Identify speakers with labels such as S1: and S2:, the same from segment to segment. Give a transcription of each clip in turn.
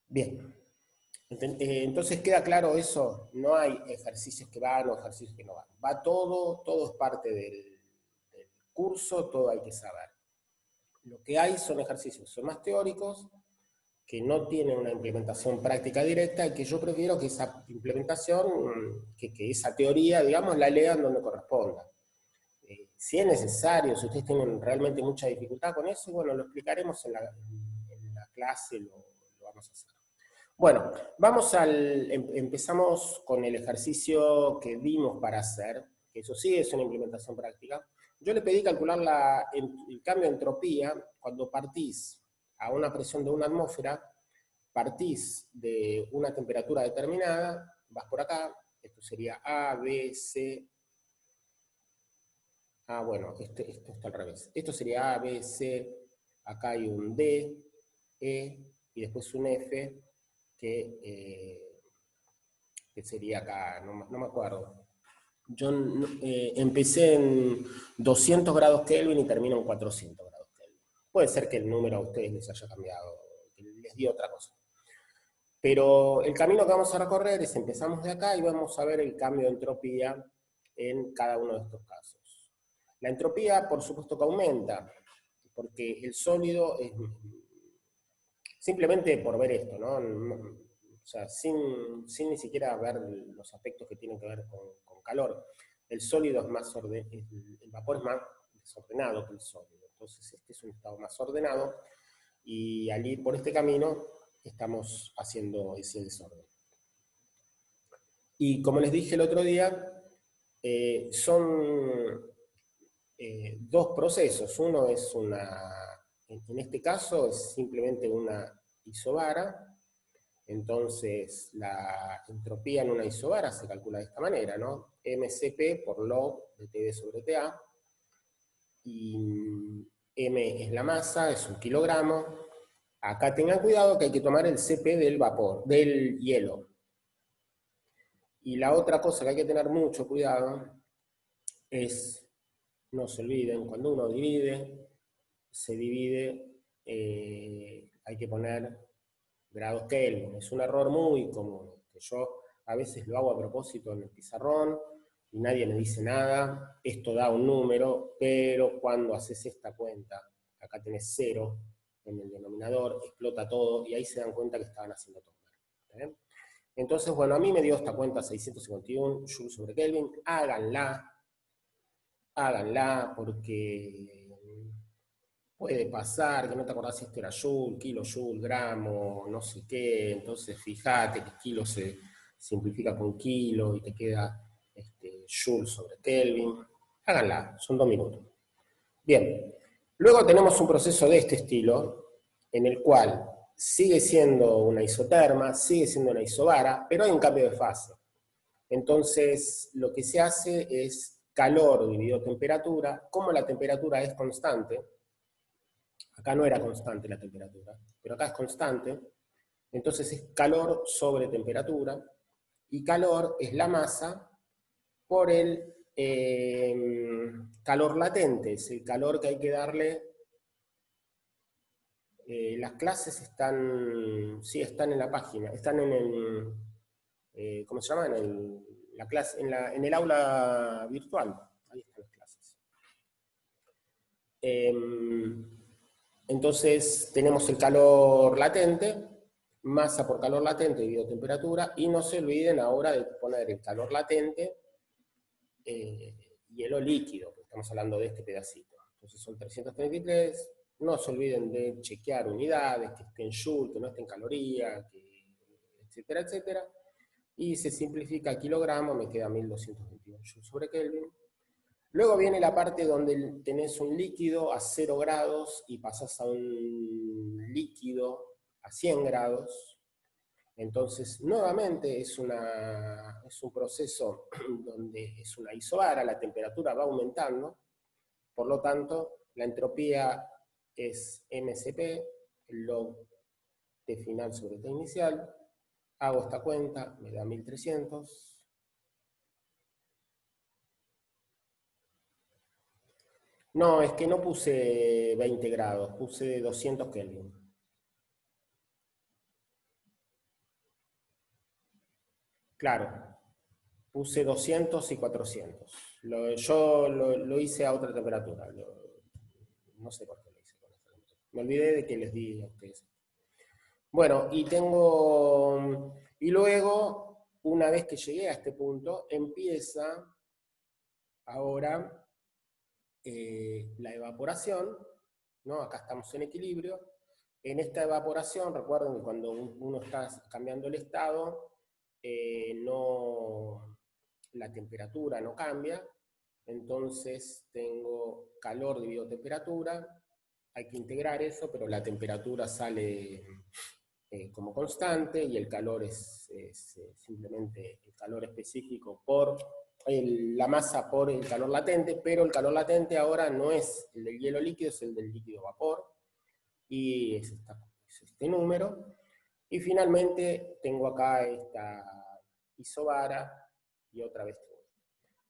S1: Bien. Entonces queda claro eso, no hay ejercicios que van o ejercicios que no van. Va todo, todo es parte del curso, todo hay que saber. Lo que hay son ejercicios que son más teóricos, que no tienen una implementación práctica directa y que yo prefiero que esa implementación, que esa teoría, digamos, la lean donde corresponda. Si es necesario, si ustedes tienen realmente mucha dificultad con eso, bueno, lo explicaremos en la clase, lo vamos a hacer. Bueno, empezamos con el ejercicio que dimos para hacer, que eso sí es una implementación práctica. Yo le pedí calcular el cambio de entropía cuando partís a una presión de una atmósfera, partís de una temperatura determinada, vas por acá, esto sería A, B, C. Bueno, esto está al revés. Esto sería A, B, C, acá hay un D, E, y después un F, que sería acá, no me acuerdo. Yo empecé en 200 grados Kelvin y termino en 400 grados Kelvin. Puede ser que el número a ustedes les haya cambiado, que les dio otra cosa. Pero el camino que vamos a recorrer es empezamos de acá y vamos a ver el cambio de entropía en cada uno de estos casos. La entropía, por supuesto que aumenta, porque el sólido es simplemente por ver esto, ¿no? O sea, sin ni siquiera ver los aspectos que tienen que ver con calor. El sólido es más el vapor es más desordenado que el sólido. Entonces este es un estado más ordenado y al ir por este camino estamos haciendo ese desorden. Y como les dije el otro día, son dos procesos. Uno es en este caso es simplemente una isobara. Entonces la entropía en una isobara se calcula de esta manera, ¿no? MCP por log de TB sobre TA. Y M es la masa, es un kilogramo. Acá tengan cuidado que hay que tomar el CP del vapor, del hielo. Y la otra cosa que hay que tener mucho cuidado es, no se olviden, cuando uno divide, se divide, hay que poner grados Kelvin. Es un error muy común, que yo a veces lo hago a propósito en el pizarrón y nadie me dice nada, esto da un número, pero cuando haces esta cuenta, acá tenés 0 en el denominador, explota todo y ahí se dan cuenta que estaban haciendo todo mal. Entonces, bueno, a mí me dio esta cuenta 651 joules sobre Kelvin, háganla, porque puede pasar que no te acordás si esto era joule, kilojoule, gramo, no sé qué, entonces fíjate que kilo se simplifica con kilo y te queda joule sobre Kelvin. Háganla, son 2 minutos. Bien, luego tenemos un proceso de este estilo, en el cual sigue siendo una isoterma, sigue siendo una isobara, pero hay un cambio de fase. Entonces, lo que se hace es calor dividido temperatura. Como la temperatura es constante, acá no era constante la temperatura, pero acá es constante, entonces es calor sobre temperatura, y calor es la masa por el calor latente, es el calor que hay que darle. Las clases están, sí, están en la página, están en el, ¿cómo se llama? La clase, en el aula virtual, ahí están las clases. Entonces tenemos el calor latente, masa por calor latente dividido temperatura, y no se olviden ahora de poner el calor latente, hielo líquido, porque estamos hablando de este pedacito. Entonces son 333, no se olviden de chequear unidades, que estén joule, que no estén calorías, etcétera, etcétera. Y se simplifica kilogramo, me queda 1221 joules sobre Kelvin. Luego viene la parte donde tenés un líquido a 0 grados y pasás a un líquido a 100 grados. Entonces, nuevamente es un proceso donde es una isobara, la temperatura va aumentando, por lo tanto, la entropía es MCP, el log T final sobre T inicial. Hago esta cuenta, me da 1300. No, es que no puse 20 grados, puse 200 Kelvin. Claro, puse 200 y 400. Yo lo hice a otra temperatura. No sé por qué lo hice con esta temperatura. Me olvidé de que les di a ustedes. Bueno, y luego, una vez que llegué a este punto, empieza ahora la evaporación, ¿no? Acá estamos en equilibrio. En esta evaporación, recuerden que cuando uno está cambiando el estado, la temperatura no cambia, entonces tengo calor dividido temperatura, hay que integrar eso, pero la temperatura sale como constante y el calor es simplemente el calor específico por la masa por el calor latente, pero el calor latente ahora no es el del hielo líquido, es el del líquido vapor, y es este número. Y finalmente tengo acá esta isobara y otra vez.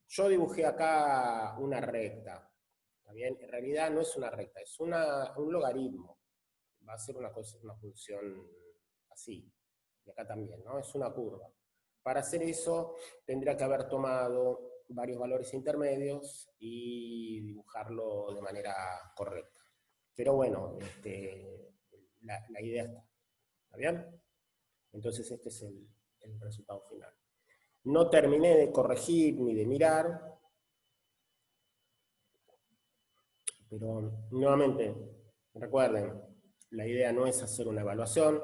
S1: Yo dibujé acá una recta, ¿está bien? En realidad no es una recta, es un logaritmo. Va a ser una función así, y acá también, ¿no? Es una curva. Para hacer eso tendría que haber tomado varios valores intermedios y dibujarlo de manera correcta. Pero bueno, la idea ¿está bien? Entonces este es el resultado final. No terminé de corregir ni de mirar, pero nuevamente, recuerden, la idea no es hacer una evaluación,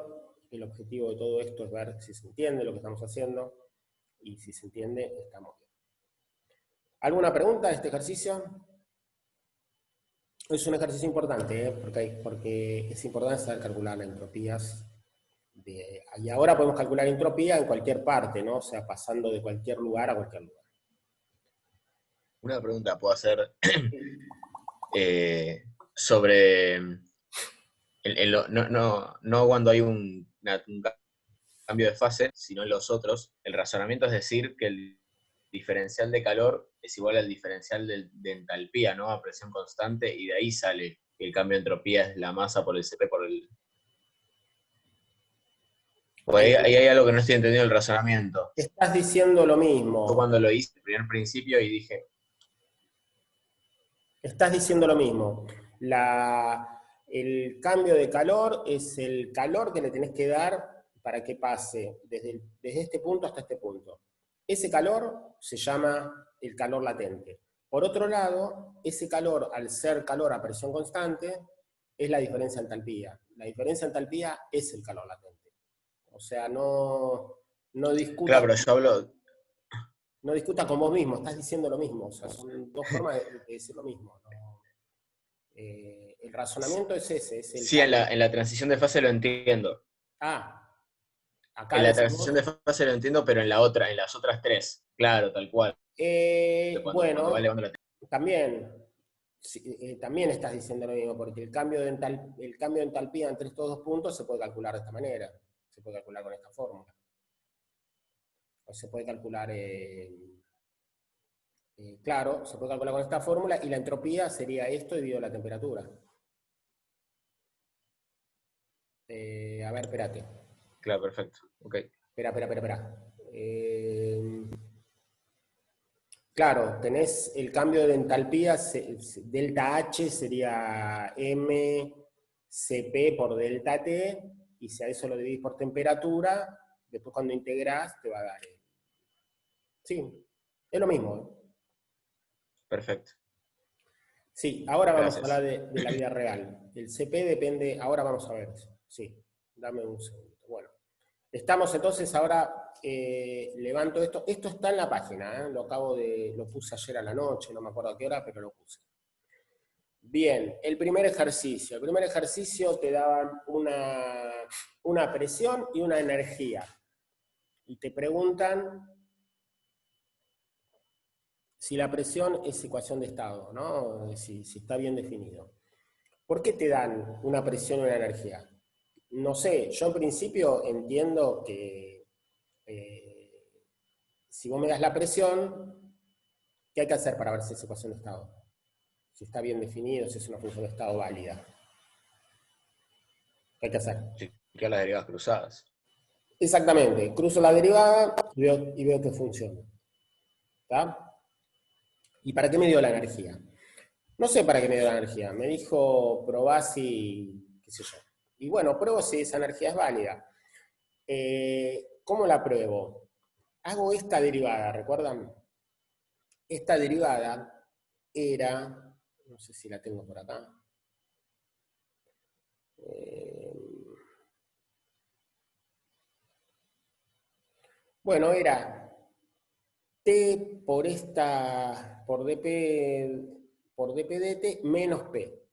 S1: el objetivo de todo esto es ver si se entiende lo que estamos haciendo, y si se entiende, estamos bien. ¿Alguna pregunta de este ejercicio? Es un ejercicio importante, porque es importante saber calcular las entropías. Y ahora podemos calcular entropía en cualquier parte, ¿no? O sea, pasando de cualquier lugar a cualquier lugar.
S2: Una pregunta puedo hacer sobre no cuando hay un cambio de fase, sino en los otros. El razonamiento es decir que el diferencial de calor es igual al diferencial de entalpía, ¿no? A presión constante, y de ahí sale que el cambio de entropía es la masa por el CP por el... O ahí hay algo que no estoy entendiendo el razonamiento.
S1: Estás diciendo lo
S2: Yo
S1: mismo.
S2: cuando lo hice el primer principio y dije,
S1: Estás diciendo lo mismo. El cambio de calor es el calor que le tenés que dar para que pase desde este punto hasta este punto. Ese calor se llama el calor latente. Por otro lado, ese calor, al ser calor a presión constante, es la diferencia de entalpía. La diferencia de entalpía es el calor latente. O sea, no discutas
S2: claro, pero yo hablo,
S1: no discutas con vos mismo, estás diciendo lo mismo. O sea, son dos formas de decir lo mismo, ¿no? El razonamiento es ese, es el
S2: sí, en
S1: calor.
S2: en la transición de fase lo entiendo.
S1: Ah, acá
S2: En la
S1: decimos.
S2: transición de fase lo entiendo, pero en la otra, en las otras tres, claro, tal cual. Cuando va
S1: Bueno,
S2: elevando la...
S1: también, sí, también estás diciendo lo mismo, porque el cambio de entalpía entre estos dos puntos se puede calcular de esta manera, se puede calcular con esta fórmula. O se puede calcular, claro, se puede calcular con esta fórmula, y la entropía sería esto dividido la temperatura. A ver, espérate.
S2: Claro, perfecto. Ok.
S1: Espera. Claro, tenés el cambio de entalpía, delta H sería mCp por delta T, y si a eso lo dividís por temperatura, después cuando integrás te va a dar. Sí, es lo mismo.
S2: Perfecto.
S1: Sí, ahora vamos a hablar
S2: Gracias.
S1: de la vida real. El CP depende, ahora vamos a ver eso. Sí, dame un segundo. Bueno, estamos entonces ahora, levanto esto. Esto está en la página, ¿eh? Lo puse ayer a la noche, no me acuerdo a qué hora, pero lo puse. Bien, el primer ejercicio. El primer ejercicio te daban una presión y una energía. Y te preguntan si la presión es ecuación de estado, ¿no? Si está bien definido. ¿Por qué te dan una presión y una energía? No sé, yo en principio entiendo que si vos me das la presión, ¿qué hay que hacer para ver si es ecuación de estado? Si está bien definido, si es una función de estado válida. ¿Qué hay que hacer?
S2: Chequear las derivadas cruzadas.
S1: Exactamente, cruzo la derivada y veo que funciona. ¿Está? ¿Y para qué me dio la energía? No sé para qué me dio la energía. Me dijo, probá si, qué sé yo. Y bueno, pruebo si esa energía es válida. ¿Cómo la pruebo? Hago esta derivada, ¿recuerdan? Esta derivada era, no sé si la tengo por acá. Bueno, era T por esta, por dp dt menos P.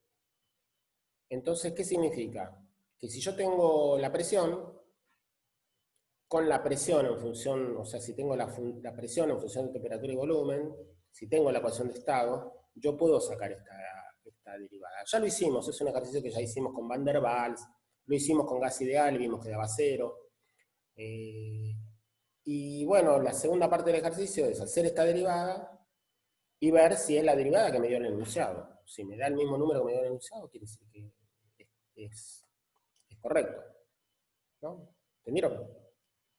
S1: Entonces, ¿qué significa? Que si yo tengo la presión, con la presión en función, o sea, si tengo la presión en función de temperatura y volumen, si tengo la ecuación de estado, yo puedo sacar esta derivada. Ya lo hicimos, es un ejercicio que ya hicimos con Van der Waals, lo hicimos con gas ideal y vimos que daba cero. Y bueno, la segunda parte del ejercicio es hacer esta derivada y ver si es la derivada que me dio el enunciado. Si me da el mismo número que me dio el enunciado, quiere decir que es correcto. ¿No? ¿Entendieron?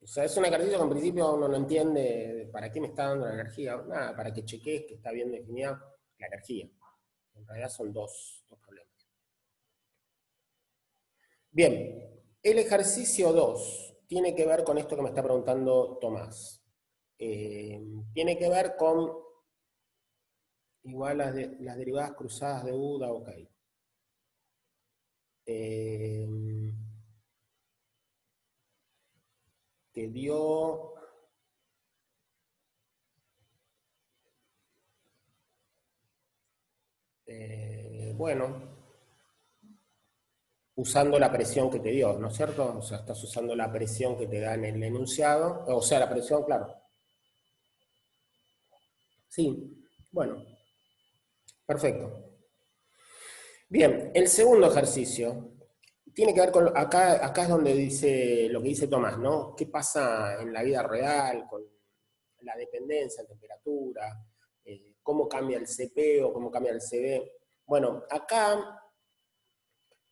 S1: O sea, es un ejercicio que en principio uno no entiende para qué me está dando la energía. Nada, para que chequees que está bien definida la energía. En realidad son dos problemas. Bien, el ejercicio 2 tiene que ver con esto que me está preguntando Tomás. Tiene que ver con igual las derivadas cruzadas de U da ok. Te dio... bueno, usando la presión que te dio, ¿no es cierto? O sea, estás usando la presión que te da en el enunciado, o sea, la presión, claro. Sí, bueno, perfecto. Bien, el segundo ejercicio tiene que ver con, acá es donde dice, lo que dice Tomás, ¿no? ¿Qué pasa en la vida real con la dependencia en temperatura? ¿Cómo cambia el CP o cómo cambia el CB? Bueno, acá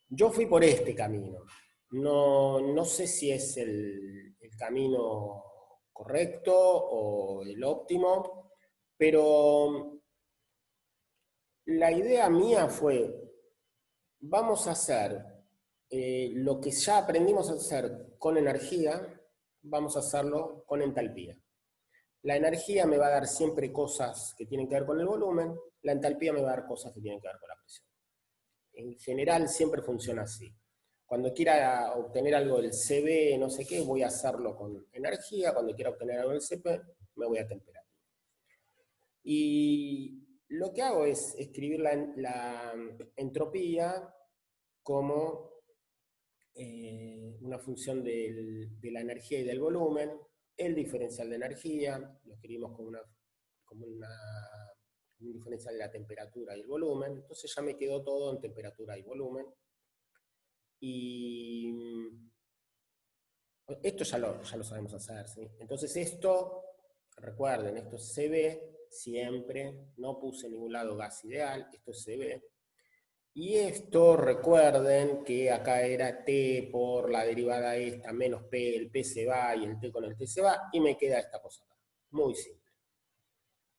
S1: yo fui por este camino. No sé si es el camino correcto o el óptimo, pero la idea mía fue, vamos a hacer lo que ya aprendimos a hacer con energía, vamos a hacerlo con entalpía. La energía me va a dar siempre cosas que tienen que ver con el volumen, la entalpía me va a dar cosas que tienen que ver con la presión. En general siempre funciona así. Cuando quiera obtener algo del CB, no sé qué, voy a hacerlo con energía, cuando quiera obtener algo del CP, me voy a temperatura. Y lo que hago es escribir la entropía como una función de la energía y del volumen, el diferencial de energía, lo escribimos como un diferencial de la temperatura y el volumen, entonces ya me quedó todo en temperatura y volumen. Y esto ya lo sabemos hacer, ¿sí? Entonces esto, recuerden, esto es CB, siempre, no puse en ningún lado gas ideal, esto es CB. Y esto, recuerden que acá era T por la derivada esta, menos P, el P se va y el T con el T se va, y me queda esta cosa acá. Muy simple.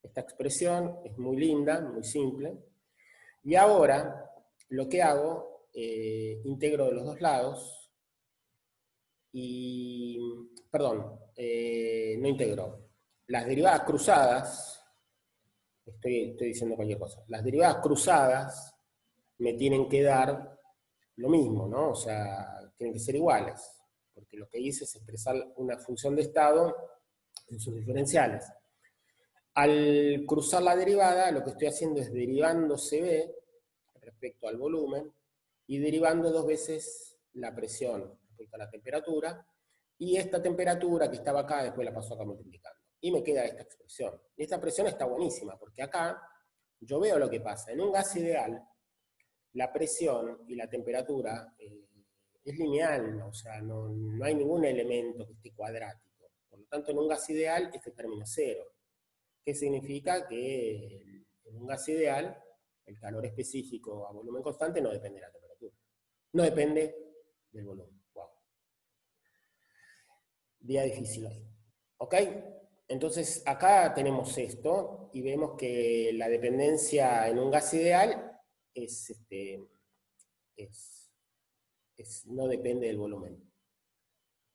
S1: Esta expresión es muy linda, muy simple. Y ahora, lo que hago, integro de los dos lados, y, perdón, no integro. Las derivadas cruzadas, estoy diciendo cualquier cosa, las derivadas cruzadas me tienen que dar lo mismo, ¿no? O sea, tienen que ser iguales, porque lo que hice es expresar una función de estado en sus diferenciales. Al cruzar la derivada, lo que estoy haciendo es derivando CB respecto al volumen y derivando dos veces la presión respecto a la temperatura, y esta temperatura que estaba acá después la paso acá multiplicando. Y me queda esta expresión. Y esta expresión está buenísima, porque acá yo veo lo que pasa. En un gas ideal, la presión y la temperatura es lineal, o sea, no hay ningún elemento que esté cuadrático. Por lo tanto, en un gas ideal, este término es cero. ¿Qué significa? Que en un gas ideal, el calor específico a volumen constante no depende de la temperatura. No depende del volumen. Wow. Día difícil hoy. ¿Ok? Entonces acá tenemos esto y vemos que la dependencia en un gas ideal no depende del volumen.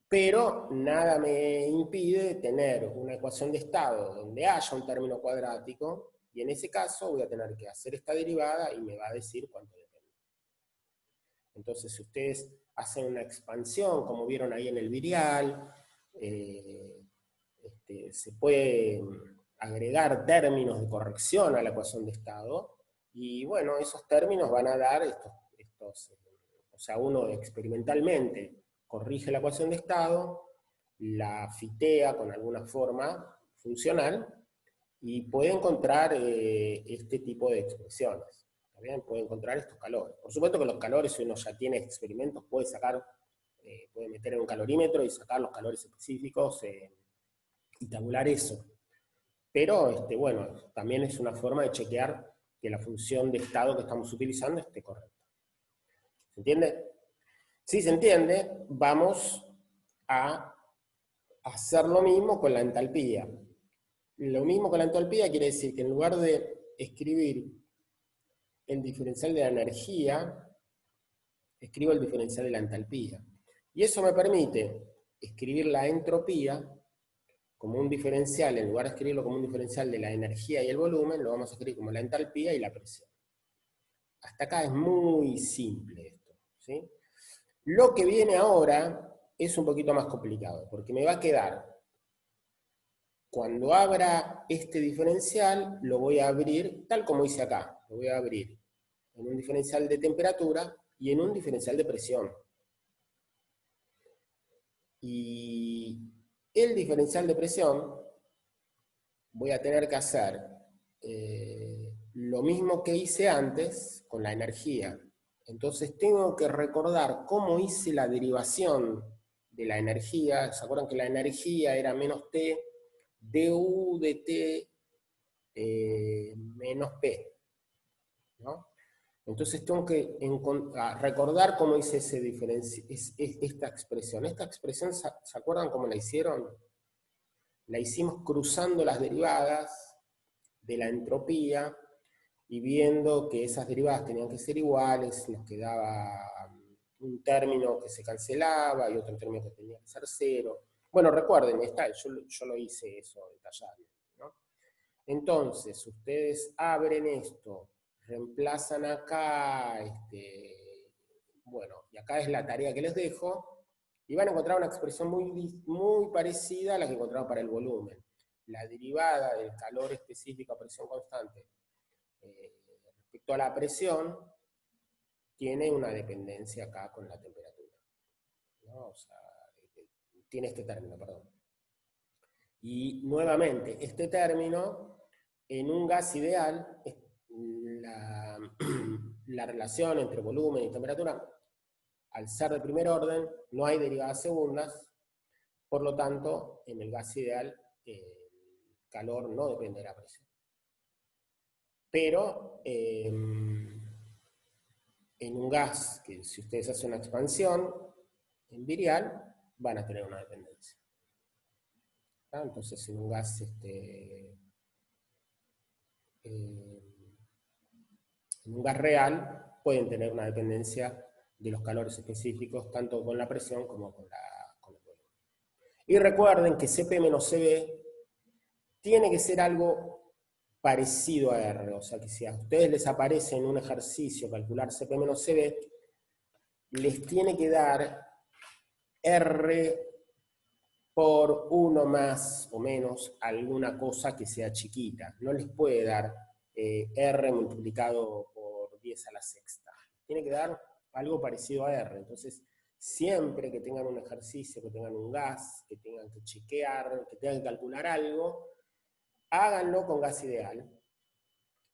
S1: Pero nada me impide tener una ecuación de estado donde haya un término cuadrático, y en ese caso voy a tener que hacer esta derivada y me va a decir cuánto depende. Entonces, si ustedes hacen una expansión, como vieron ahí en el virial, se puede agregar términos de corrección a la ecuación de estado, y bueno, esos términos van a dar o sea, uno experimentalmente corrige la ecuación de estado, la fitea con alguna forma funcional, y puede encontrar este tipo de expresiones. ¿Está bien? Puede encontrar estos calores. Por supuesto que los calores, si uno ya tiene experimentos, puede meter en un calorímetro y sacar los calores específicos y tabular eso. Pero, bueno, también es una forma de chequear que la función de estado que estamos utilizando esté correcta. ¿Se entiende? Si se entiende, vamos a hacer lo mismo con la entalpía. Lo mismo con la entalpía quiere decir que en lugar de escribir el diferencial de la energía, escribo el diferencial de la entalpía. Y eso me permite escribir la entropía como un diferencial, en lugar de escribirlo como un diferencial de la energía y el volumen, lo vamos a escribir como la entalpía y la presión. Hasta acá es muy simple esto, ¿sí? Lo que viene ahora es un poquito más complicado, porque me va a quedar, cuando abra este diferencial, lo voy a abrir tal como hice acá, lo voy a abrir en un diferencial de temperatura y en un diferencial de presión. Y el diferencial de presión voy a tener que hacer lo mismo que hice antes con la energía. Entonces tengo que recordar cómo hice la derivación de la energía. ¿Se acuerdan que la energía era menos T, du de T menos P? ¿No? Entonces tengo que recordar cómo hice esta expresión. Esta expresión, ¿se acuerdan cómo la hicieron? La hicimos cruzando las derivadas de la entropía y viendo que esas derivadas tenían que ser iguales, nos quedaba un término que se cancelaba y otro término que tenía que ser cero. Bueno, recuerden, yo lo hice eso detallado, ¿no? Entonces, ustedes abren esto, reemplazan acá, bueno, y acá es la tarea que les dejo, y van a encontrar una expresión muy parecida a la que encontraron para el volumen. La derivada del calor específico a presión constante respecto a la presión tiene una dependencia acá con la temperatura, ¿no? O sea, tiene este término, perdón. Y nuevamente, este término, en un gas ideal, la relación entre volumen y temperatura, al ser de primer orden, no hay derivadas segundas, por lo tanto, en el gas ideal, el calor no depende de la presión. Pero en un gas, que si ustedes hacen una expansión en virial, van a tener una dependencia. ¿Ah? Entonces, en un gas real, pueden tener una dependencia de los calores específicos, tanto con la presión como con el volumen. Y recuerden que Cp-Cv tiene que ser algo parecido a R, o sea que si a ustedes les aparece en un ejercicio calcular Cp-Cv, les tiene que dar R por 1 más o menos alguna cosa que sea chiquita. No les puede dar R multiplicado por 10 a la sexta. Tiene que dar algo parecido a R. Entonces, siempre que tengan un ejercicio, que tengan un gas, que tengan que chequear, que tengan que calcular algo, háganlo con gas ideal.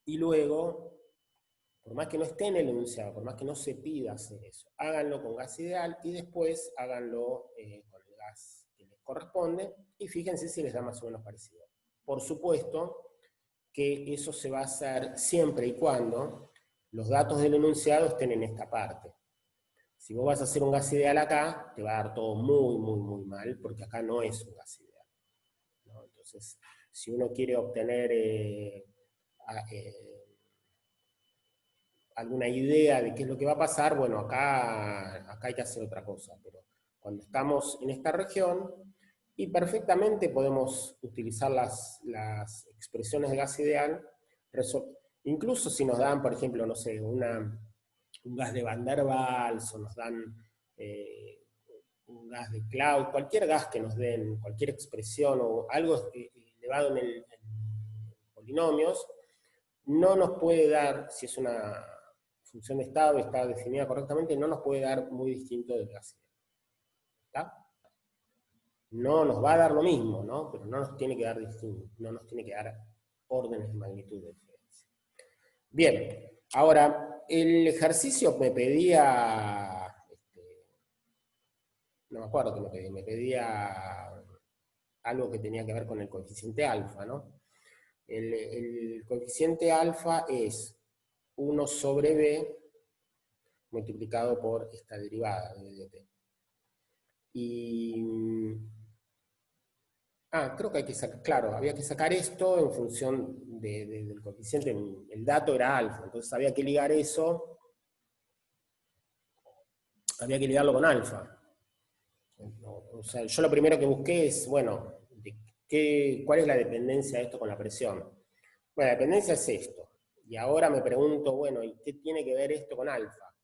S1: Y luego, por más que no esté en el enunciado, por más que no se pida hacer eso, háganlo con gas ideal y después háganlo con el gas que les corresponde y fíjense si les da más o menos parecido. Por supuesto que eso se va a hacer siempre y cuando los datos del enunciado estén en esta parte. Si vos vas a hacer un gas ideal acá, te va a dar todo muy, muy, muy mal, porque acá no es un gas ideal, ¿no? Entonces, si uno quiere obtener alguna idea de qué es lo que va a pasar, bueno, acá hay que hacer otra cosa, pero cuando estamos en esta región, y perfectamente podemos utilizar las expresiones de gas ideal, incluso si nos dan, por ejemplo, no sé, un gas de Van der Waals, o nos dan un gas de Claude, cualquier gas que nos den, cualquier expresión o algo elevado en polinomios, no nos puede dar, si es una función de estado y está definida correctamente, no nos puede dar muy distinto del gas ideal. ¿Está? No nos va a dar lo mismo, ¿no? Pero no nos tiene que dar distinto, no nos tiene que dar órdenes de magnitud de diferencia. Bien, ahora, el ejercicio me pedía, no me acuerdo qué me pedía algo que tenía que ver con el coeficiente alfa, ¿no? El coeficiente alfa es 1 sobre b multiplicado por esta derivada de dt. Y creo que hay que sacar, claro, había que sacar esto en función del coeficiente, el dato era alfa, entonces había que ligar eso, había que ligarlo con alfa. O sea, yo lo primero que busqué es, bueno, ¿cuál es la dependencia de esto con la presión? Bueno, la dependencia es esto, y ahora me pregunto, bueno, ¿y qué tiene que ver esto con alfa?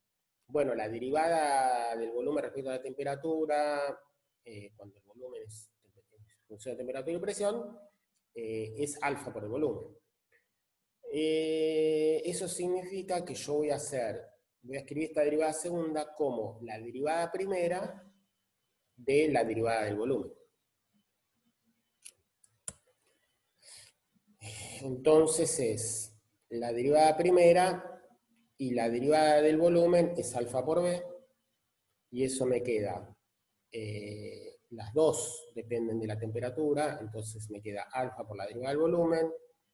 S1: Bueno, la derivada del volumen respecto a la temperatura, cuando el volumen es función de temperatura y presión, es alfa por el volumen. Eso significa que yo voy a escribir esta derivada segunda como la derivada primera de la derivada del volumen. Entonces es la derivada primera y la derivada del volumen es alfa por b, y eso me queda, las dos dependen de la temperatura, entonces me queda alfa por la derivada del volumen,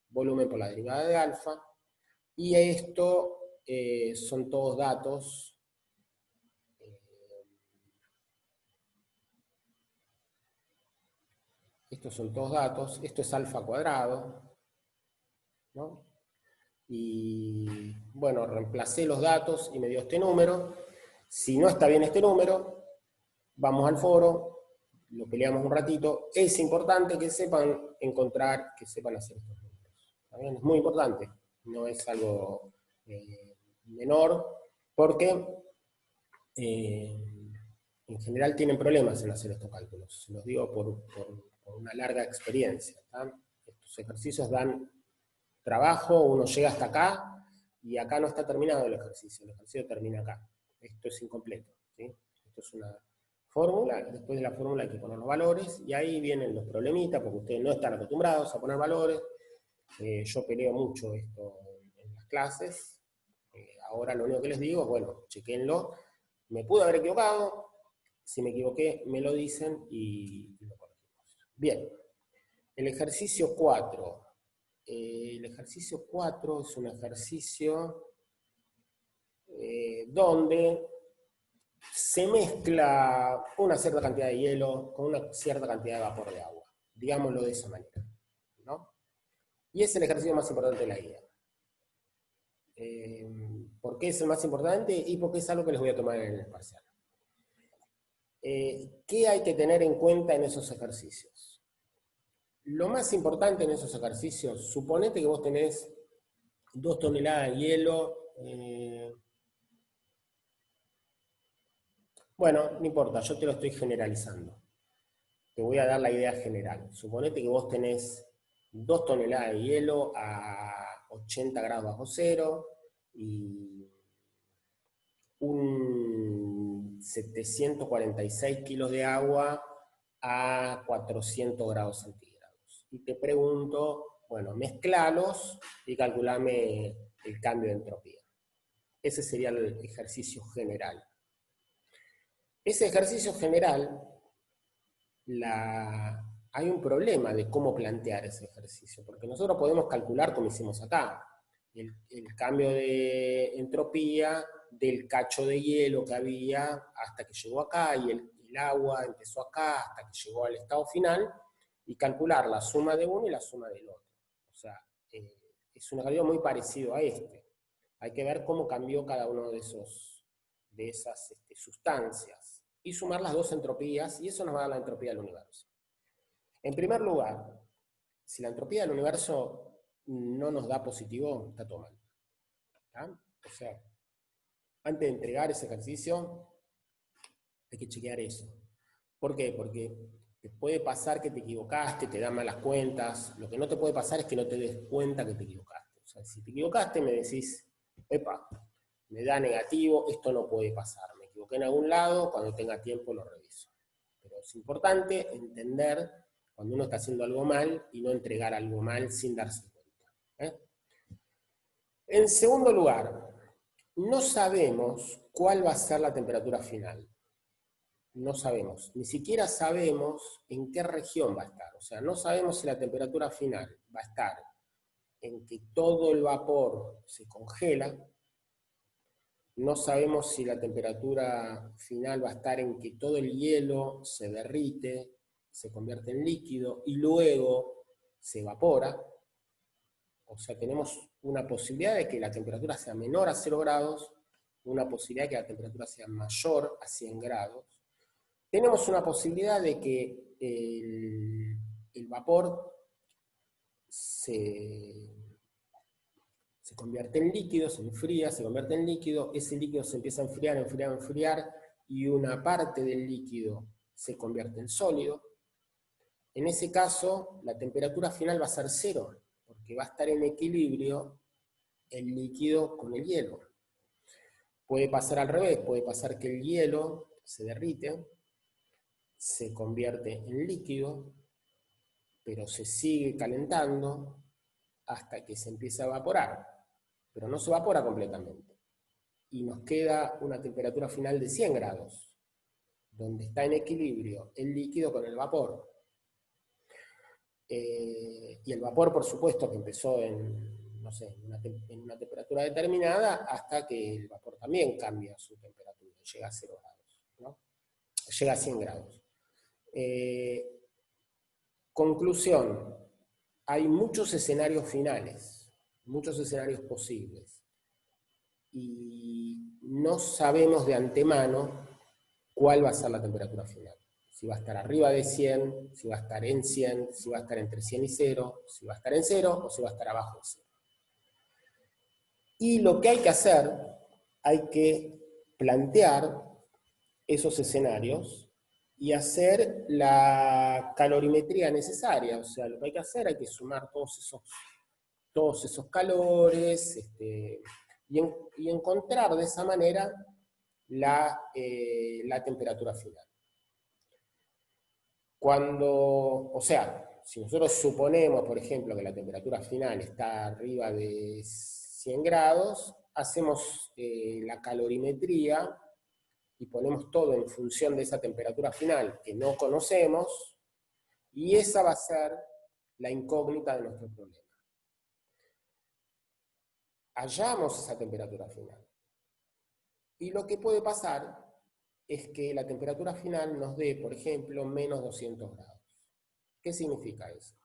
S1: volumen por la derivada de alfa, y esto son todos datos esto es alfa cuadrado, ¿no? Y bueno, reemplacé los datos y me dio este número. Si no está bien este número, vamos al foro, lo peleamos un ratito. Es importante que sepan encontrar, que sepan hacer estos números. ¿Está bien? Es muy importante, no es algo menor, porque en general tienen problemas en hacer estos cálculos. Se los digo por una larga experiencia. ¿Tá? Estos ejercicios dan trabajo, uno llega hasta acá, y acá no está terminado el ejercicio termina acá. Esto es incompleto, ¿sí? Esto es una fórmula, después de la fórmula hay que poner los valores, y ahí vienen los problemitas, porque ustedes no están acostumbrados a poner valores. Yo peleo mucho esto en las clases. Ahora lo único que les digo es, bueno, chequenlo. Me pude haber equivocado, si me equivoqué me lo dicen y lo corregimos. Bien, el ejercicio 4. El ejercicio 4 es un ejercicio donde se mezcla una cierta cantidad de hielo con una cierta cantidad de vapor de agua, digámoslo de esa manera, ¿no? Y es el ejercicio más importante de la guía. ¿Por qué es el más importante? Y porque es algo que les voy a tomar en el parcial. ¿Qué hay que tener en cuenta en esos ejercicios? Lo más importante en esos ejercicios, suponete que vos tenés 2 toneladas de hielo. Bueno, no importa, yo te lo estoy generalizando. Te voy a dar la idea general. Suponete que vos tenés 2 toneladas de hielo a 80 grados bajo cero y un 746 kilos de agua a 400 grados centígrados. Y te pregunto, bueno, mezclalos y calculame el cambio de entropía. Ese sería el ejercicio general. Ese ejercicio general, hay un problema de cómo plantear ese ejercicio, porque nosotros podemos calcular como hicimos acá. el cambio de entropía del cacho de hielo que había hasta que llegó acá, y el agua empezó acá hasta que llegó al estado final, y calcular la suma de uno y la suma del otro. O sea, es un cálculo muy parecido a este. Hay que ver cómo cambió cada uno de esas sustancias y sumar las dos entropías, y eso nos va a dar la entropía del universo. En primer lugar, si la entropía del universo no nos da positivo, está todo mal. ¿Tá? O sea, antes de entregar ese ejercicio, hay que chequear eso. ¿Por qué? Porque te puede pasar que te equivocaste, te dan malas cuentas. Lo que no te puede pasar es que no te des cuenta que te equivocaste. O sea, si te equivocaste, me decís, epa, me da negativo, esto no puede pasar. Me equivoqué en algún lado, cuando tenga tiempo lo reviso. Pero es importante entender cuando uno está haciendo algo mal y no entregar algo mal sin darse cuenta. En segundo lugar, no sabemos cuál va a ser la temperatura final. No sabemos, ni siquiera sabemos en qué región va a estar. O sea, no sabemos si la temperatura final va a estar en que todo el vapor se congela. No sabemos si la temperatura final va a estar en que todo el hielo se derrite, se convierte en líquido y luego se evapora. O sea, tenemos una posibilidad de que la temperatura sea menor a 0 grados, una posibilidad de que la temperatura sea mayor a 100 grados. Tenemos una posibilidad de que el vapor se convierte en líquido, se enfría, se convierte en líquido, ese líquido se empieza a enfriar, enfriar, enfriar, y una parte del líquido se convierte en sólido. En ese caso, la temperatura final va a ser 0, porque va a estar en equilibrio el líquido con el hielo. Puede pasar al revés, puede pasar que el hielo se derrite, se convierte en líquido, pero se sigue calentando hasta que se empieza a evaporar, pero no se evapora completamente. Y nos queda una temperatura final de 100 grados, donde está en equilibrio el líquido con el vapor. Y el vapor, por supuesto, que empezó en, no sé, en una temperatura determinada, hasta que el vapor también cambia su temperatura, llega a 0 grados, ¿no? Llega a 100 grados. Conclusión, hay muchos escenarios finales, muchos escenarios posibles, y no sabemos de antemano cuál va a ser la temperatura final. Si va a estar arriba de 100, si va a estar en 100, si va a estar entre 100 y 0, si va a estar en 0 o si va a estar abajo de 0. Y lo que hay que hacer, hay que plantear esos escenarios y hacer la calorimetría necesaria. O sea, lo que hay que hacer, hay que sumar todos esos calores, y encontrar de esa manera la temperatura final. O sea, si nosotros suponemos, por ejemplo, que la temperatura final está arriba de 100 grados, hacemos la calorimetría y ponemos todo en función de esa temperatura final que no conocemos, y esa va a ser la incógnita de nuestro problema. Hallamos esa temperatura final. Y lo que puede pasar es que la temperatura final nos dé, por ejemplo, menos 200 grados. ¿Qué significa eso?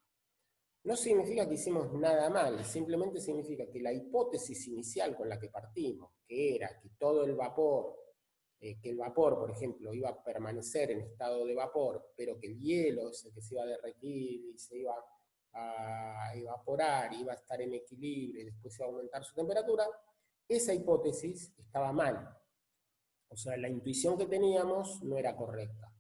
S1: No significa que hicimos nada mal, simplemente significa que la hipótesis inicial con la que partimos, que era que todo el vapor, por ejemplo, iba a permanecer en estado de vapor, pero que el hielo es el que se iba a derretir y se iba a evaporar, iba a estar en equilibrio y después iba a aumentar su temperatura, esa hipótesis estaba mal. O sea, la intuición que teníamos no era correcta.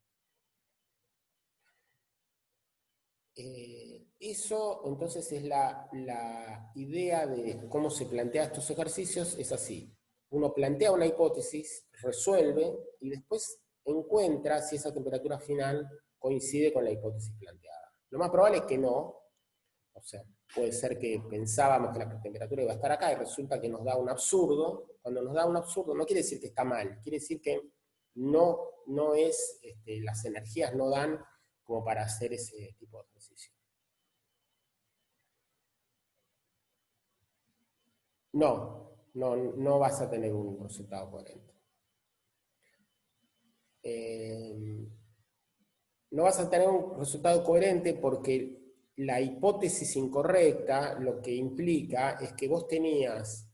S1: Eso, entonces, es la idea de cómo se plantea estos ejercicios, es así. Uno plantea una hipótesis, resuelve, y después encuentra si esa temperatura final coincide con la hipótesis planteada. Lo más probable es que no. O sea, puede ser que pensábamos que la temperatura iba a estar acá y resulta que nos da un absurdo. Cuando nos da un absurdo no quiere decir que está mal, quiere decir que no es, las energías no dan como para hacer ese tipo de ejercicio. No vas a tener un resultado coherente. No vas a tener un resultado coherente porque la hipótesis incorrecta lo que implica es que vos tenías,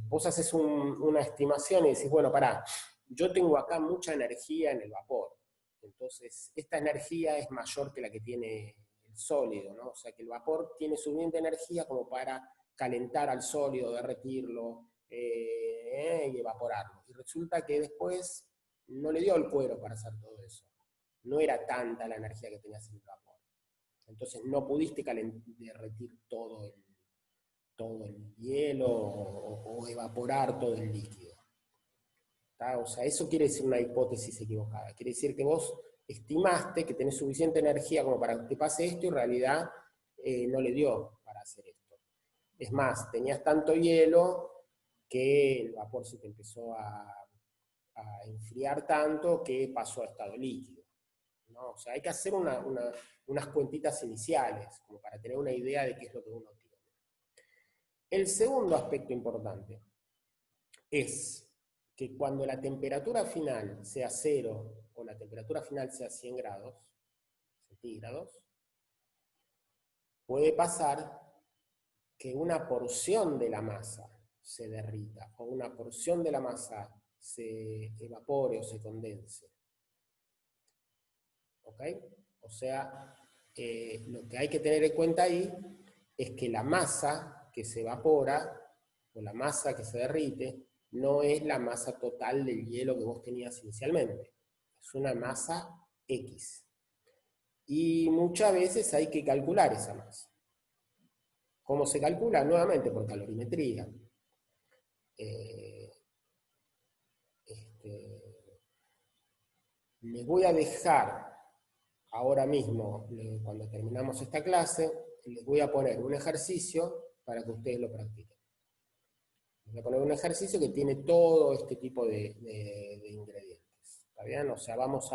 S1: vos haces una estimación y decís, bueno, pará, yo tengo acá mucha energía en el vapor, entonces esta energía es mayor que la que tiene el sólido, ¿no? O sea que el vapor tiene suficiente energía como para calentar al sólido, derretirlo y evaporarlo. Y resulta que después no le dio el cuero para hacer todo eso. No era tanta la energía que tenías en el vapor. Entonces no pudiste derretir todo el hielo o evaporar todo el líquido. ¿Tá? O sea, eso quiere decir una hipótesis equivocada. Quiere decir que vos estimaste que tenés suficiente energía como para que te pase esto y en realidad no le dio para hacer esto. Es más, tenías tanto hielo que el vapor se te empezó a enfriar tanto que pasó a estado líquido, ¿no? O sea, hay que hacer unas cuentitas iniciales, como para tener una idea de qué es lo que uno tiene. El segundo aspecto importante es que cuando la temperatura final sea 0 o la temperatura final sea 100 grados centígrados, puede pasar que una porción de la masa se derrita o una porción de la masa se evapore o se condense. ¿Ok? O sea, lo que hay que tener en cuenta ahí es que la masa que se evapora o la masa que se derrite no es la masa total del hielo que vos tenías inicialmente. Es una masa X. Y muchas veces hay que calcular esa masa. ¿Cómo se calcula? Nuevamente por calorimetría. Les voy a dejar ahora mismo, cuando terminamos esta clase, les voy a poner un ejercicio para que ustedes lo practiquen. Les voy a poner un ejercicio que tiene todo este tipo de ingredientes. ¿Está bien? O sea, vamos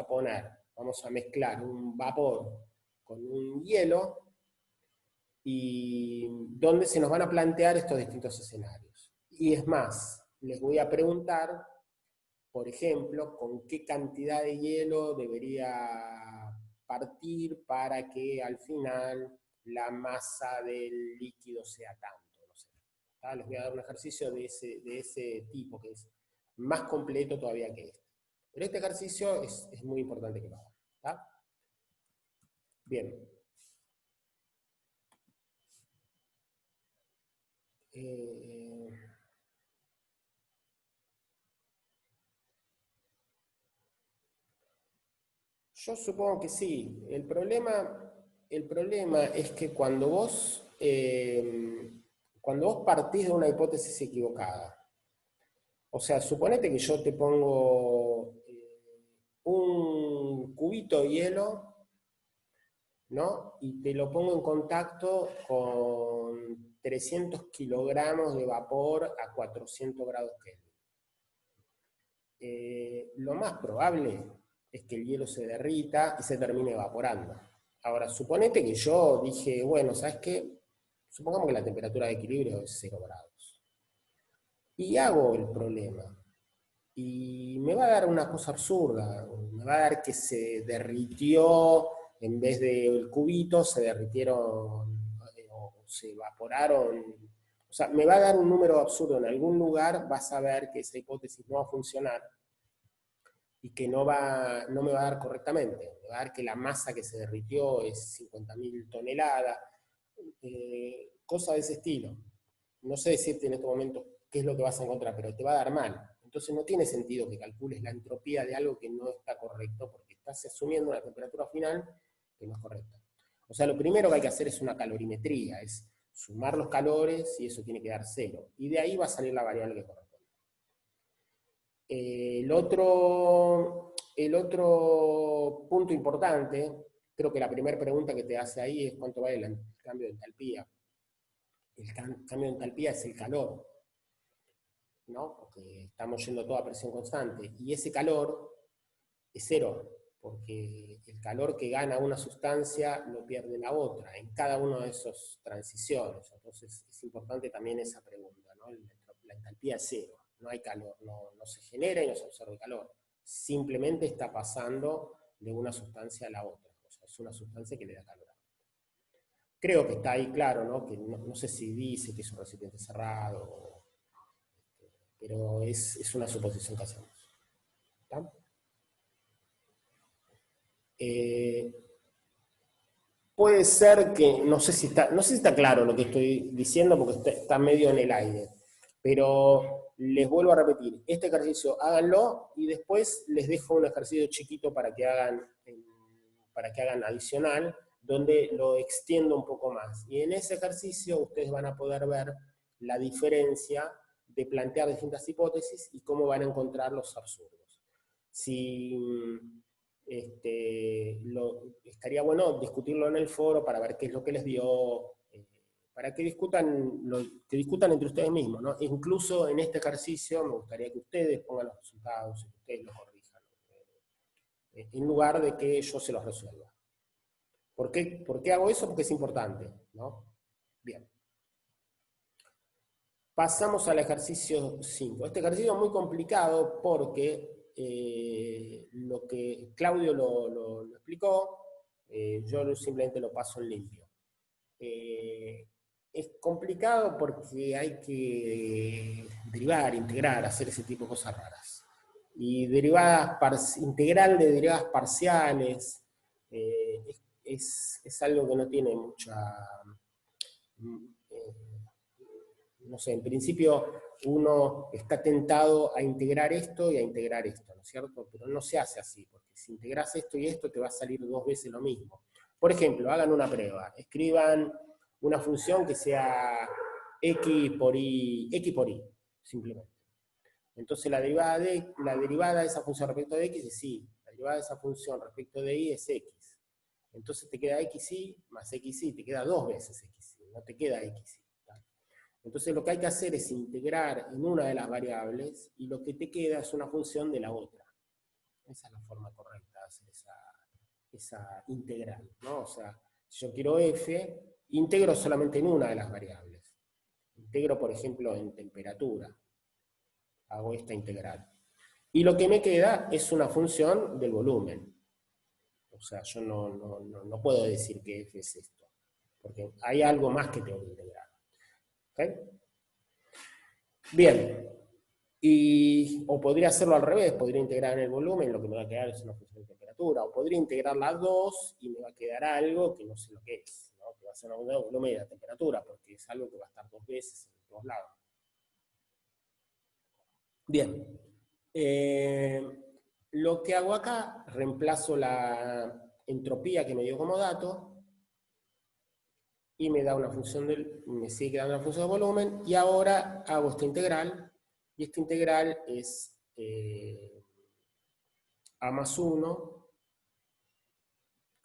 S1: a mezclar un vapor con un hielo y donde se nos van a plantear estos distintos escenarios. Y es más, les voy a preguntar, por ejemplo, con qué cantidad de hielo debería partir para que al final la masa del líquido sea tanto. No sé. Les voy a dar un ejercicio de ese tipo, que es más completo todavía que este. Pero este ejercicio es muy importante que lo hagan. ¿Está? Bien. Yo supongo que sí. El problema es que cuando vos partís de una hipótesis equivocada, o sea, suponete que yo te pongo un cubito de hielo, ¿no? Y te lo pongo en contacto con 300 kilogramos de vapor a 400 grados Kelvin. Lo más probable es que el hielo se derrita y se termine evaporando. Ahora, suponete que yo dije, bueno, ¿sabes qué? Supongamos que la temperatura de equilibrio es 0 grados. Y hago el problema. Y me va a dar una cosa absurda. Me va a dar que se derritió, en vez del cubito, se derritieron o se evaporaron. O sea, me va a dar un número absurdo. En algún lugar vas a ver que esa hipótesis no va a funcionar y que no me va a dar correctamente. Me va a dar que la masa que se derritió es 50.000 toneladas, cosa de ese estilo. No sé decirte en este momento qué es lo que vas a encontrar, pero te va a dar mal. Entonces no tiene sentido que calcules la entropía de algo que no está correcto, porque estás asumiendo una temperatura final que no es correcta. O sea, lo primero que hay que hacer es una calorimetría, es sumar los calores y eso tiene que dar 0. Y de ahí va a salir la variable que corresponde. El otro punto importante, creo que la primera pregunta que te hace ahí es cuánto vale el cambio de entalpía. El cambio de entalpía es el calor, ¿no? Porque estamos yendo a toda presión constante. Y ese calor es 0, porque el calor que gana una sustancia lo pierde la otra, en cada una de esas transiciones. Entonces es importante también esa pregunta, ¿no? La entalpía es cero, no hay calor, no se genera y no se absorbe calor. Simplemente está pasando de una sustancia a la otra. O sea, es una sustancia que le da calor. Creo que está ahí claro, ¿no? Que no sé si dice que es un recipiente cerrado, pero es una suposición que hacemos. ¿Está? Puede ser que, no sé si está claro lo que estoy diciendo porque está medio en el aire, pero les vuelvo a repetir, este ejercicio háganlo y después les dejo un ejercicio chiquito para que hagan adicional, donde lo extiendo un poco más. Y en ese ejercicio ustedes van a poder ver la diferencia de plantear distintas hipótesis y cómo van a encontrar los absurdos. Si estaría bueno discutirlo en el foro para ver qué es lo que les dio, para que discutan entre ustedes mismos, ¿no? Incluso en este ejercicio me gustaría que ustedes pongan los resultados y que ustedes los corrijan, en lugar de que yo se los resuelva. ¿Por qué hago eso? Porque es importante, ¿no? Bien. Pasamos al ejercicio 5. Este ejercicio es muy complicado porque lo que Claudio lo explicó, yo simplemente lo paso en limpio. Es complicado porque hay que derivar, integrar, hacer ese tipo de cosas raras. Y integral de derivadas parciales es algo que no tiene mucha... no sé, en principio uno está tentado a integrar esto y a integrar esto, ¿no es cierto? Pero no se hace así, porque si integras esto y esto te va a salir 2 veces lo mismo. Por ejemplo, hagan una prueba, escriban una función que sea x por y, simplemente. Entonces la derivada de esa función respecto de x es y, la derivada de esa función respecto de y es x. Entonces te queda xy más xy, te queda 2 veces xy, no te queda xy. Entonces lo que hay que hacer es integrar en una de las variables y lo que te queda es una función de la otra. Esa es la forma correcta de hacer esa integral, ¿no? O sea, si yo quiero f, integro solamente en una de las variables. Integro, por ejemplo, en temperatura. Hago esta integral. Y lo que me queda es una función del volumen. O sea, yo no puedo decir que f es esto, porque hay algo más que tengo que integrar. ¿Okay? Bien, o podría hacerlo al revés, podría integrar en el volumen, lo que me va a quedar es una función de temperatura, o podría integrar las dos y me va a quedar algo que no sé lo que es, ¿no? Que va a ser una función de volumen y de temperatura, porque es algo que va a estar 2 veces en todos lados. Bien, lo que hago acá, reemplazo la entropía que me dio como dato, y me da una función me sigue dando una función de volumen, y ahora hago esta integral, y esta integral es a más 1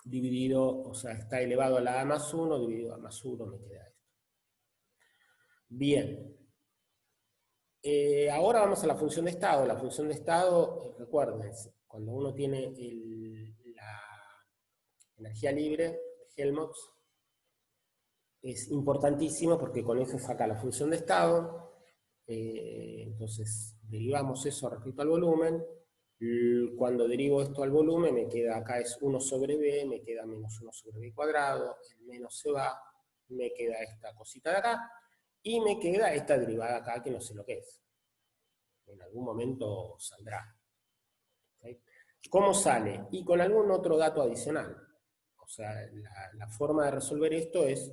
S1: dividido, o sea, está elevado a la a más 1 dividido a más 1, me queda esto. Bien. Ahora vamos a la función de estado. La función de estado, recuerden, cuando uno tiene la energía libre, Helmholtz, es importantísimo porque con eso saca la función de estado. Entonces derivamos eso respecto al volumen. Cuando derivo esto al volumen, me queda acá es 1 sobre b, me queda menos 1 sobre b cuadrado, el menos se va, me queda esta cosita de acá, y me queda esta derivada acá que no sé lo que es. En algún momento saldrá. ¿Okay? ¿Cómo sale? Y con algún otro dato adicional. O sea, la forma de resolver esto es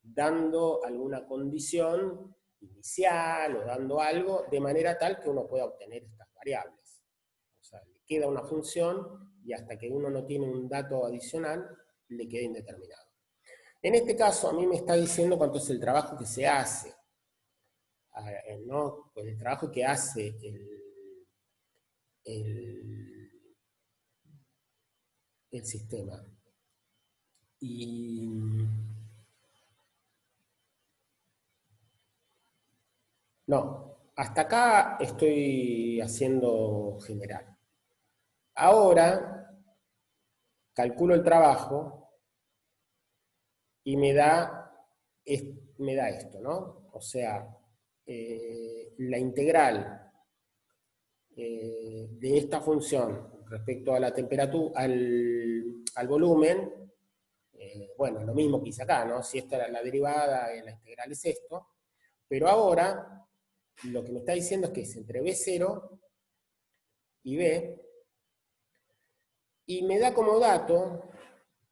S1: dando alguna condición inicial o dando algo de manera tal que uno pueda obtener estas variables. O sea, le queda una función y hasta que uno no tiene un dato adicional, le queda indeterminado. En este caso, a mí me está diciendo cuánto es el trabajo que se hace, ¿no? Pues el trabajo que hace el sistema. Y no, hasta acá estoy haciendo general. Ahora calculo el trabajo y me da esto, ¿no? O sea, la integral de esta función respecto a la temperatura, al volumen, bueno, lo mismo que hice acá, ¿no? Si esta era la derivada, la integral es esto, pero ahora lo que me está diciendo es que es entre B0 y B, y me da como dato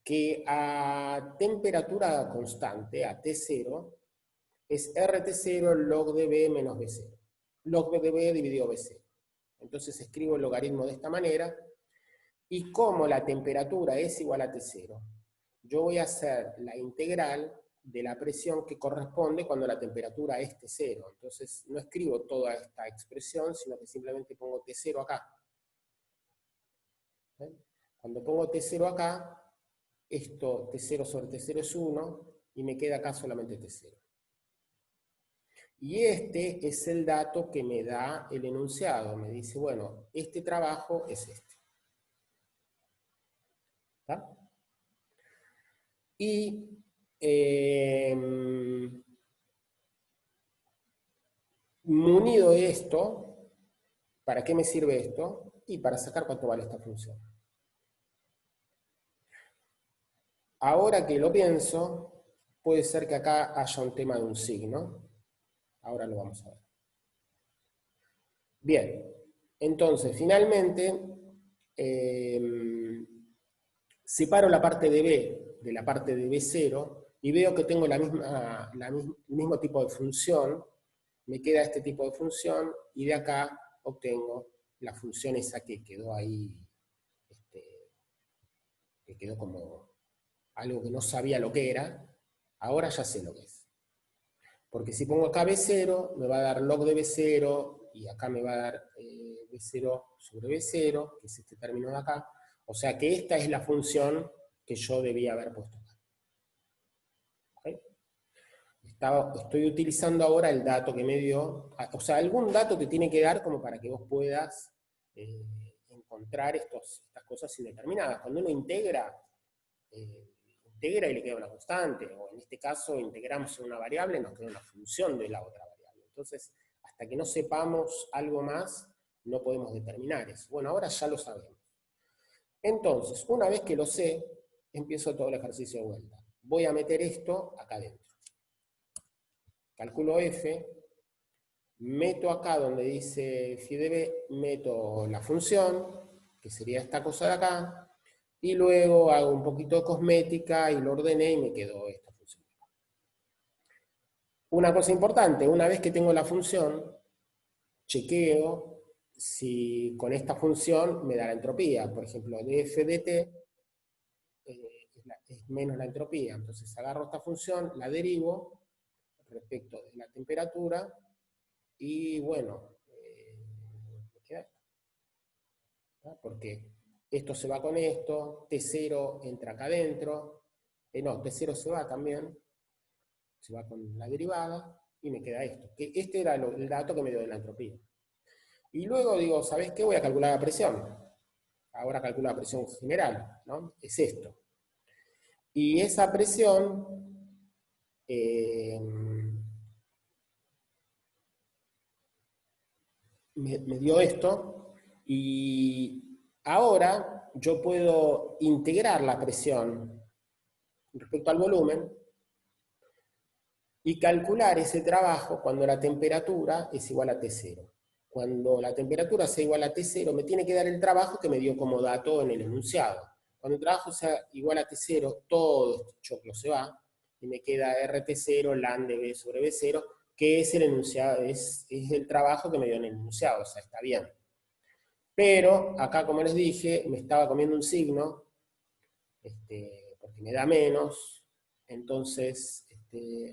S1: que a temperatura constante, a T0, es RT0 log de B menos B0. Log de B dividido B0. Entonces escribo el logaritmo de esta manera, y como la temperatura es igual a T0, yo voy a hacer la integral de la presión que corresponde cuando la temperatura es T0. Entonces no escribo toda esta expresión, sino que simplemente pongo T0 acá. ¿Ven? Cuando pongo T0 acá, esto T0 sobre T0 es 1, y me queda acá solamente T0. Y este es el dato que me da el enunciado. Me dice, bueno, este trabajo es este. ¿Está? Y munido de esto, ¿para qué me sirve esto? Y para sacar cuánto vale esta función. Ahora que lo pienso, puede ser que acá haya un tema de un signo. Ahora lo vamos a ver. Bien, entonces finalmente separo la parte de B de la parte de B0 y veo que tengo el mismo tipo de función. Me queda este tipo de función y de acá obtengo la función esa que quedó ahí, que quedó como algo que no sabía lo que era. Ahora ya sé lo que es. Porque si pongo acá B0, me va a dar log de B0, y acá me va a dar B0 sobre B0, que es este término de acá. O sea que esta es la función que yo debía haber puesto acá. ¿Okay? Estoy utilizando ahora el dato que me dio, o sea, algún dato te tiene que dar como para que vos puedas encontrar estas cosas indeterminadas. Cuando uno integra y le queda una constante, o en este caso integramos en una variable, nos queda una función de la otra variable. Entonces, hasta que no sepamos algo más, no podemos determinar eso. Bueno, ahora ya lo sabemos. Entonces, una vez que lo sé, empiezo todo el ejercicio de vuelta. Voy a meter esto acá adentro. Calculo F, meto acá donde dice phi de B, meto la función, que sería esta cosa de acá, y luego hago un poquito de cosmética y lo ordené y me quedó esta función. Una cosa importante, una vez que tengo la función, chequeo si con esta función me da la entropía. Por ejemplo, df de t es menos la entropía. Entonces agarro esta función, la derivo respecto de la temperatura y bueno, me queda esto. ¿No? Porque esto se va con esto, T0 entra acá adentro, no, T0 se va también, se va con la derivada, y me queda esto. Que este era el dato que me dio de la entropía. Y luego digo, ¿sabés qué? Voy a calcular la presión. Ahora calculo la presión general, ¿no? Es esto. Y esa presión me dio esto, y ahora yo puedo integrar la presión respecto al volumen y calcular ese trabajo cuando la temperatura es igual a T0. Cuando la temperatura sea igual a T0, me tiene que dar el trabajo que me dio como dato en el enunciado. Cuando el trabajo sea igual a T0, todo este choclo se va, y me queda RT0 ln de B sobre B0, que es el enunciado, es el trabajo que me dio en el enunciado, o sea, está bien. Pero acá, como les dije, me estaba comiendo un signo, porque me da menos, entonces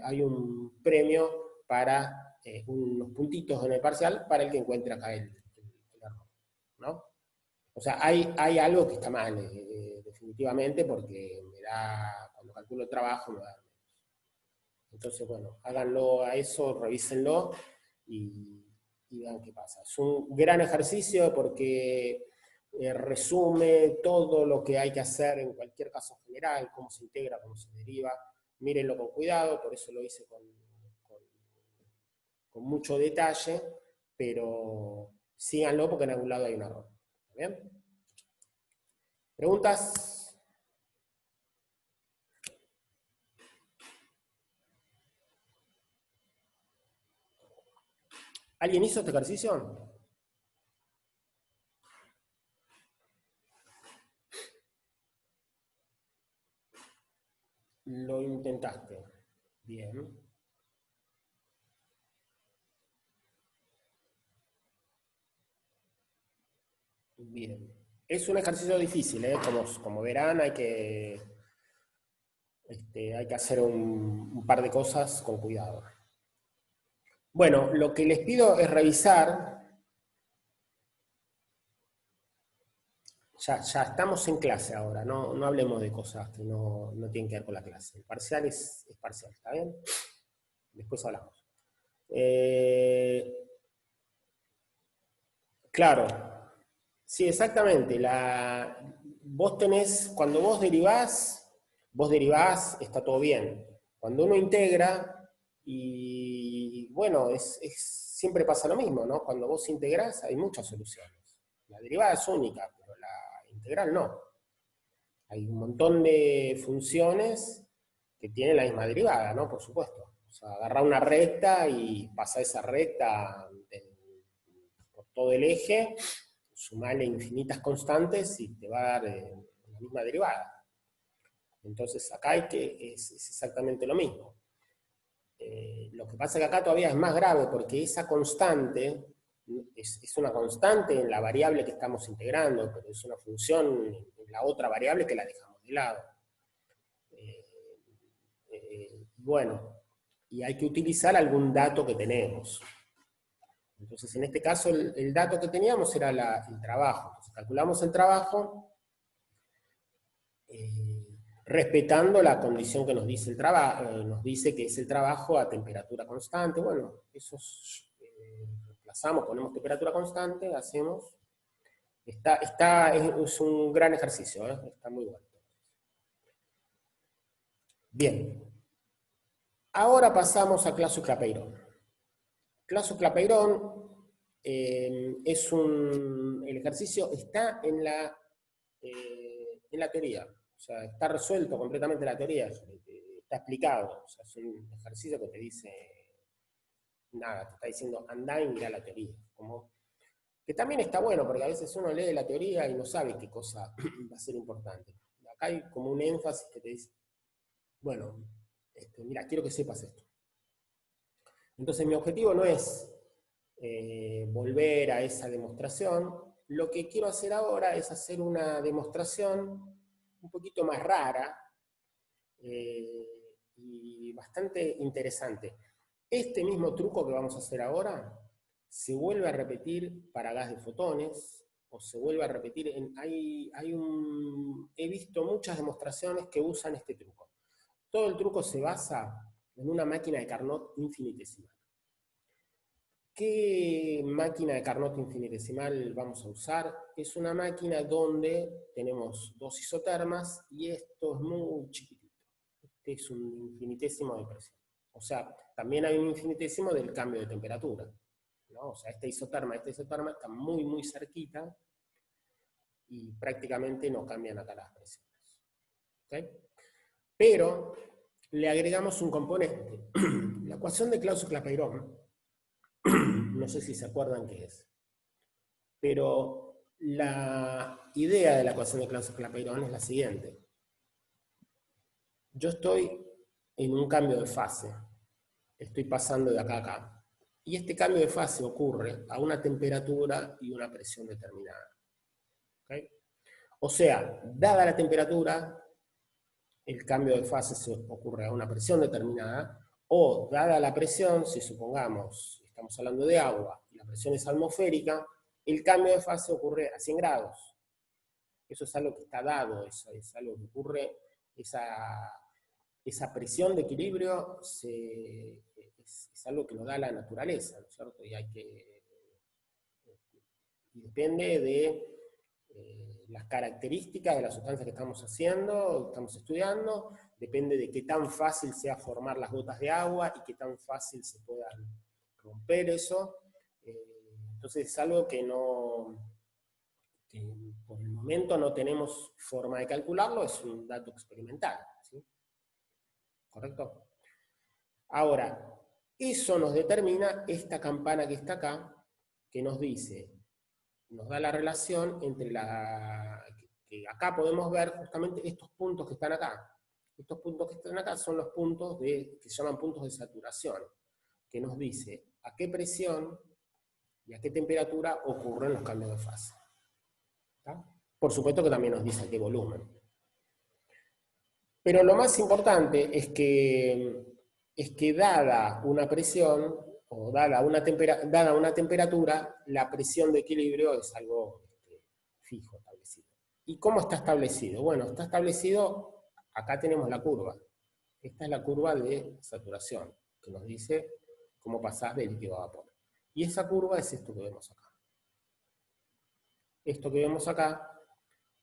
S1: hay un premio para unos puntitos en el parcial para el que encuentre acá el error, ¿no? O sea, hay algo que está mal, definitivamente, porque me da, cuando calculo el trabajo, me da menos. Entonces, bueno, háganlo a eso, revísenlo y vean qué pasa. Es un gran ejercicio porque resume todo lo que hay que hacer en cualquier caso general, cómo se integra, cómo se deriva. Mírenlo con cuidado, por eso lo hice con con mucho detalle, pero síganlo porque en algún lado hay un error. ¿Bien? ¿Preguntas? ¿Alguien hizo este ejercicio? Lo intentaste. Bien. Bien. Es un ejercicio difícil, ¿eh? Como verán, hay que hacer un par de cosas con cuidado. Bueno, lo que les pido es revisar. Ya estamos en clase ahora, no hablemos de cosas que no tienen que ver con la clase. El parcial es parcial, ¿está bien? Después hablamos. Claro, sí, exactamente. Vos tenés, cuando vos derivás, está todo bien. Cuando uno integra, y bueno, siempre pasa lo mismo, ¿no? Cuando vos integrás hay muchas soluciones. La derivada es única, pero la integral no. Hay un montón de funciones que tienen la misma derivada, ¿no? Por supuesto. O sea, agarrar una recta y pasar esa recta por todo el eje, sumarle infinitas constantes y te va a dar la misma derivada. Entonces acá es exactamente lo mismo. Lo que pasa es que acá todavía es más grave porque esa constante es una constante en la variable que estamos integrando, pero es una función en la otra variable que la dejamos de lado. Bueno, y hay que utilizar algún dato que tenemos. Entonces, en este caso, el dato que teníamos era el trabajo. Entonces, calculamos el trabajo respetando la condición que nos dice el trabajo, nos dice que es el trabajo a temperatura constante. Bueno, eso reemplazamos, ponemos temperatura constante, hacemos. Es un gran ejercicio, está muy bueno. Bien. Ahora pasamos a Clausius-Clapeyron. Clausius-Clapeyron el ejercicio está en la teoría. O sea, está resuelto completamente la teoría, está explicado. O sea, es un ejercicio que te dice nada, te está diciendo andá y mirá la teoría. Que también está bueno, porque a veces uno lee la teoría y no sabe qué cosa va a ser importante. Acá hay como un énfasis que te dice, bueno, mira, quiero que sepas esto. Entonces mi objetivo no es volver a esa demostración. Lo que quiero hacer ahora es hacer una demostración un poquito más rara y bastante interesante. Este mismo truco que vamos a hacer ahora se vuelve a repetir para gas de fotones, o se vuelve a repetir he visto muchas demostraciones que usan este truco. Todo el truco se basa en una máquina de Carnot infinitesimal. ¿Qué máquina de Carnot infinitesimal vamos a usar? Es una máquina donde tenemos dos isotermas y esto es muy chiquitito. Este es un infinitésimo de presión. O sea, también hay un infinitésimo del cambio de temperatura, ¿no? O sea, esta isoterma está muy, muy cerquita y prácticamente no cambian acá las presiones. ¿Okay? Pero le agregamos un componente. La ecuación de Clausius-Clapeyron, no sé si se acuerdan qué es, pero la idea de la ecuación de Clausius-Clapeyron es la siguiente. Yo estoy en un cambio de fase, estoy pasando de acá a acá, y este cambio de fase ocurre a una temperatura y una presión determinada. ¿Okay? O sea, dada la temperatura, el cambio de fase se ocurre a una presión determinada, o dada la presión, si supongamos, estamos hablando de agua, y la presión es atmosférica, el cambio de fase ocurre a 100 grados. Eso es algo que está dado, eso es algo que ocurre, esa presión de equilibrio es algo que nos da la naturaleza, ¿no es cierto? Y depende de las características de la sustancia que estamos haciendo, estamos estudiando, depende de qué tan fácil sea formar las gotas de agua y qué tan fácil se puedan romper eso. Entonces es algo que por el momento no tenemos forma de calcularlo, es un dato experimental, ¿sí? ¿Correcto? Ahora, eso nos determina esta campana que está acá, que nos dice, nos da la relación entre que acá podemos ver justamente estos puntos que están acá. Estos puntos que están acá son los puntos que se llaman puntos de saturación, que nos dice a qué presión y a qué temperatura ocurren los cambios de fase. ¿Está? Por supuesto que también nos dice a qué volumen. Pero lo más importante es que dada una presión, o dada una temperatura, la presión de equilibrio es algo fijo, establecido. ¿Y cómo está establecido? Bueno, está establecido, acá tenemos la curva. Esta es la curva de saturación, que nos dice cómo pasás de líquido a vapor. Y esa curva es esto que vemos acá. Esto que vemos acá,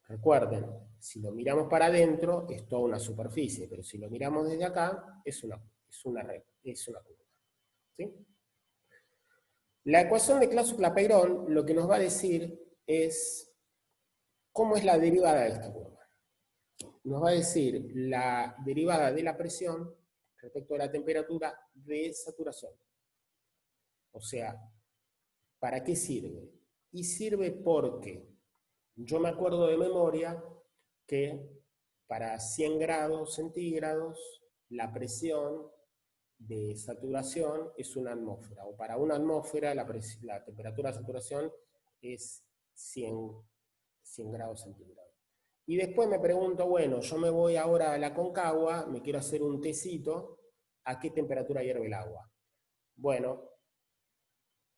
S1: recuerden, si lo miramos para adentro es toda una superficie, pero si lo miramos desde acá es una curva. ¿Sí? La ecuación de Clausius-Clapeyron lo que nos va a decir es cómo es la derivada de esta curva. Nos va a decir la derivada de la presión respecto a la temperatura de saturación. O sea, ¿para qué sirve? Y sirve porque yo me acuerdo de memoria que para 100 grados centígrados la presión de saturación es una atmósfera, o para una atmósfera la temperatura de saturación es 100 grados centígrados. Y después me pregunto, bueno, yo me voy ahora a la Concagua, me quiero hacer un tecito, ¿a qué temperatura hierve el agua? Bueno,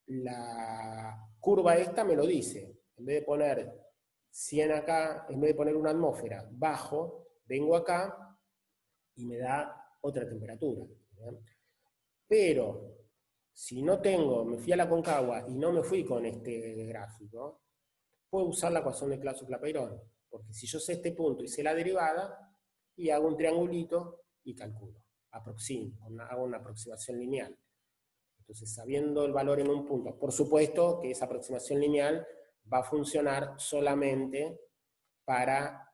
S1: la curva esta me lo dice. En vez de poner 100 acá, en vez de poner una atmósfera bajo, vengo acá y me da otra temperatura. ¿Bien? Pero, si no tengo, me fui a la Concagua y no me fui con este gráfico, puedo usar la ecuación de Clausius-Clapeyron. Porque si yo sé este punto y sé la derivada, y hago un triangulito y calculo, hago una aproximación lineal. Entonces, sabiendo el valor en un punto, por supuesto que esa aproximación lineal va a funcionar solamente para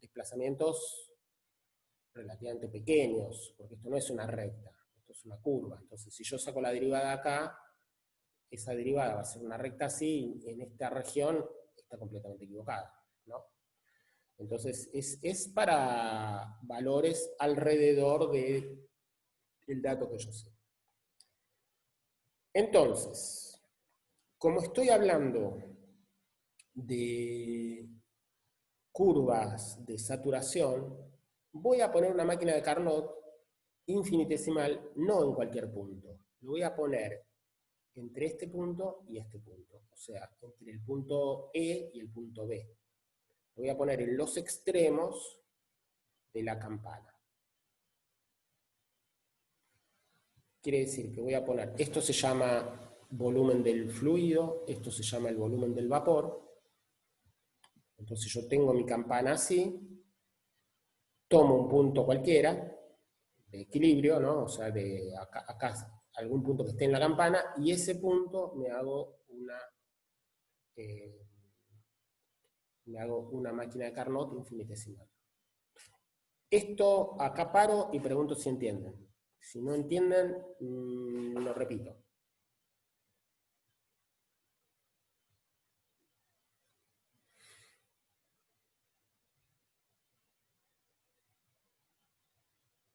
S1: desplazamientos relativamente pequeños, porque esto no es una recta, esto es una curva. Entonces, si yo saco la derivada acá, esa derivada va a ser una recta así, y en esta región está completamente equivocada, ¿no? Entonces, es para valores alrededor del dato que yo sé. Entonces, como estoy hablando de curvas de saturación, voy a poner una máquina de Carnot infinitesimal, no en cualquier punto. Lo voy a poner entre este punto y este punto. O sea, entre el punto E y el punto B. Lo voy a poner en los extremos de la campana. Quiere decir que voy a poner, esto se llama volumen del fluido, esto se llama el volumen del vapor. Entonces yo tengo mi campana así, tomo un punto cualquiera, de equilibrio, ¿no? O sea, de acá algún punto que esté en la campana, y ese punto me hago una máquina de Carnot infinitesimal. Esto acá paro y pregunto si entienden. Si no entienden, lo repito.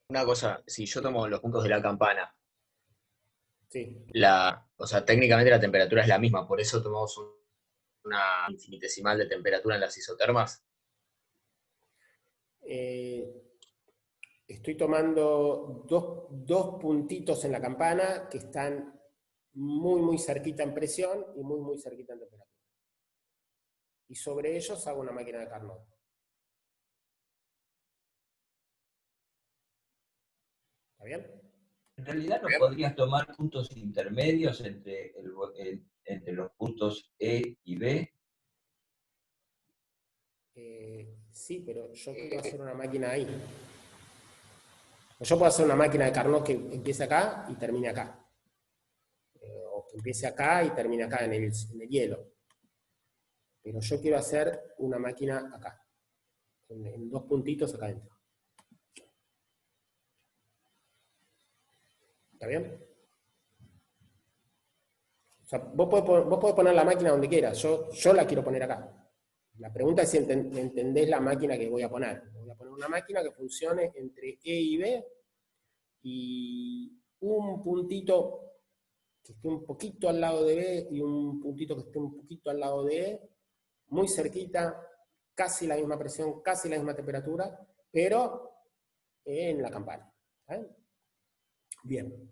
S2: Una cosa, si yo tomo los puntos de la campana,
S1: Sí.
S2: o sea, técnicamente la temperatura es la misma, por eso tomamos una infinitesimal de temperatura en las isotermas.
S1: Estoy tomando dos puntitos en la campana que están muy, muy cerquita en presión y muy, muy cerquita en temperatura. Y sobre ellos hago una máquina de Carnot. ¿Está bien?
S3: En realidad no podrías tomar puntos intermedios entre los puntos E y B.
S1: Sí, pero yo quiero hacer una máquina ahí. Yo puedo hacer una máquina de Carnot que empiece acá y termine acá. que empiece acá y termine acá en el hielo. Pero yo quiero hacer una máquina acá, en 2 puntitos acá adentro. ¿Está bien? O sea, vos podés poner la máquina donde quieras, yo la quiero poner acá. La pregunta es si entendés la máquina que voy a poner. Voy a poner una máquina que funcione entre E y B, y un puntito que esté un poquito al lado de B y un puntito que esté un poquito al lado de E, muy cerquita, casi la misma presión, casi la misma temperatura, pero en la campana. ¿Eh? Bien.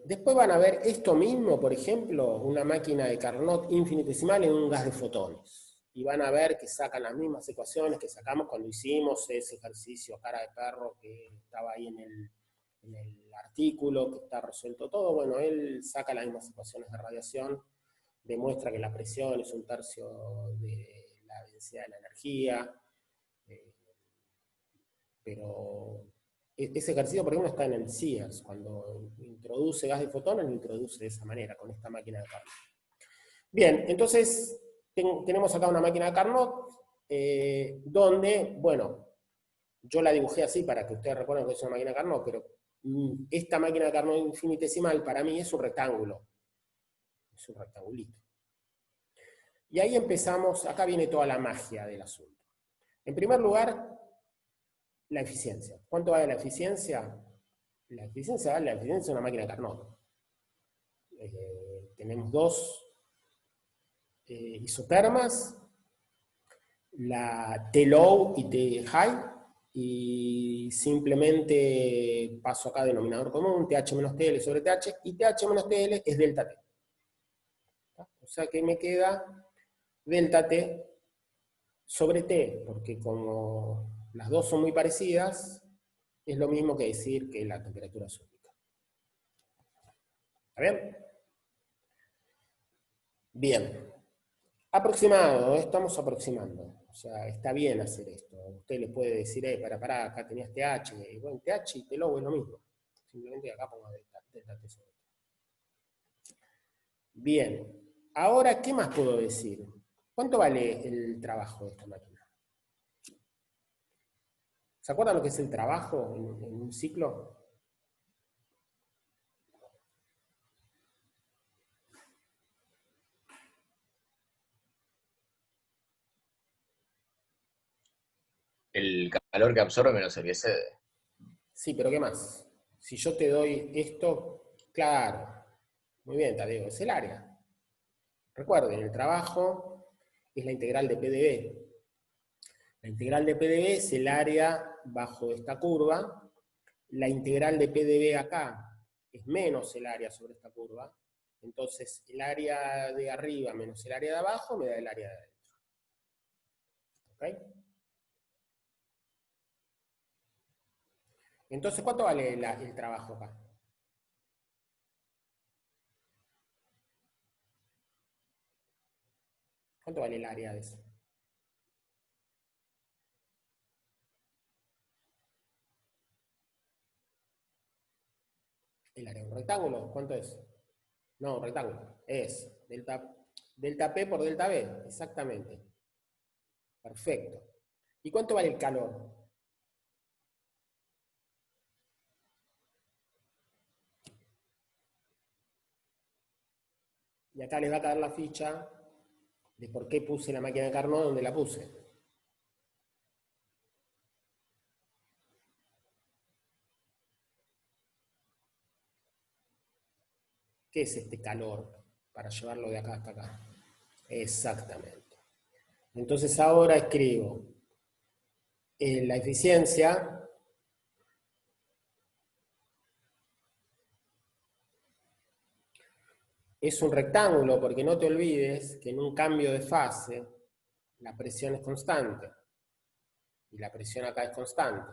S1: Después van a ver esto mismo, por ejemplo, una máquina de Carnot infinitesimal en un gas de fotones. Y van a ver que sacan las mismas ecuaciones que sacamos cuando hicimos ese ejercicio cara de perro que estaba ahí en el artículo, que está resuelto todo. Bueno, él saca las mismas ecuaciones de radiación, demuestra que la presión es 1/3 de la densidad de la energía, pero ese ejercicio, por ejemplo, está en el CIERS. Cuando introduce gas de fotones, lo introduce de esa manera, con esta máquina de Carnot. Bien, entonces tenemos acá una máquina de Carnot, donde, bueno, yo la dibujé así para que ustedes recuerden que es una máquina de Carnot, pero esta máquina de Carnot infinitesimal para mí es un rectángulo. Es un rectangulito. Y ahí empezamos, acá viene toda la magia del asunto. En primer lugar, la eficiencia. ¿Cuánto vale la eficiencia? La eficiencia vale la eficiencia de una máquina de Carnot. Tenemos 2 isotermas, la T-low y T-high, y simplemente paso acá denominador común, TH menos TL sobre TH, y TH menos TL es delta T. O sea que me queda delta T sobre T, porque como las dos son muy parecidas, es lo mismo que decir que la temperatura es única. ¿Está bien? Bien. Aproximado, estamos aproximando. O sea, está bien hacer esto. Usted le puede decir, pará, acá tenías TH, y bueno, TH y T-low es lo mismo. Simplemente acá pongo delta T sobre T. Bien. Ahora, ¿qué más puedo decir? ¿Cuánto vale el trabajo de esta máquina? ¿Se acuerdan lo que es el trabajo en un ciclo?
S2: El calor que absorbe menos el que cede.
S1: Sí, pero ¿qué más? Si yo te doy esto, claro. Muy bien, Tadeo, es el área. Recuerden, el trabajo es la integral de PdV. La integral de PdV es el área bajo esta curva. La integral de PdV acá es menos el área sobre esta curva. Entonces, el área de arriba menos el área de abajo me da el área de adentro. ¿Ok? Entonces, ¿cuánto vale el trabajo acá? ¿Cuánto vale el área de eso? ¿El área de un rectángulo? ¿Cuánto es? No, un rectángulo. Es delta P por delta B, exactamente. Perfecto. ¿Y cuánto vale el calor? Y acá les va a caer la ficha de por qué puse la máquina de Carnot donde la puse. ¿Qué es este calor? Para llevarlo de acá hasta acá. Exactamente. Entonces ahora escribo la eficiencia es un rectángulo, porque no te olvides que en un cambio de fase la presión es constante. Y la presión acá es constante.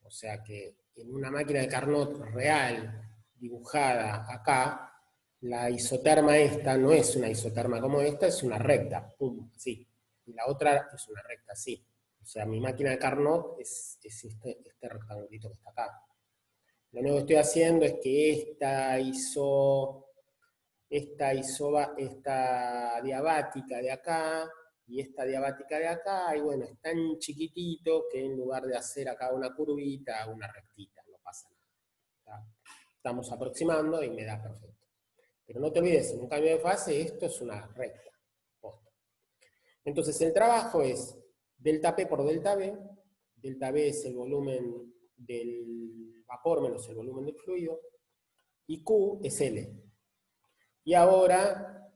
S1: O sea que en una máquina de Carnot real, dibujada acá, la isoterma esta no es una isoterma como esta, es una recta, pum, así. Y la otra es una recta, así. O sea, mi máquina de Carnot es este rectangulito que está acá. Lo único que estoy haciendo es que esta diabática de acá y esta diabática de acá, y bueno, es tan chiquitito que en lugar de hacer acá una curvita, hago una rectita, no pasa nada. ¿Está? Estamos aproximando y me da perfecto. Pero no te olvides, en un cambio de fase esto es una recta. Posta. Entonces el trabajo es delta P por delta B. Delta B es el volumen del vapor menos el volumen del fluido. Y Q es L. Y ahora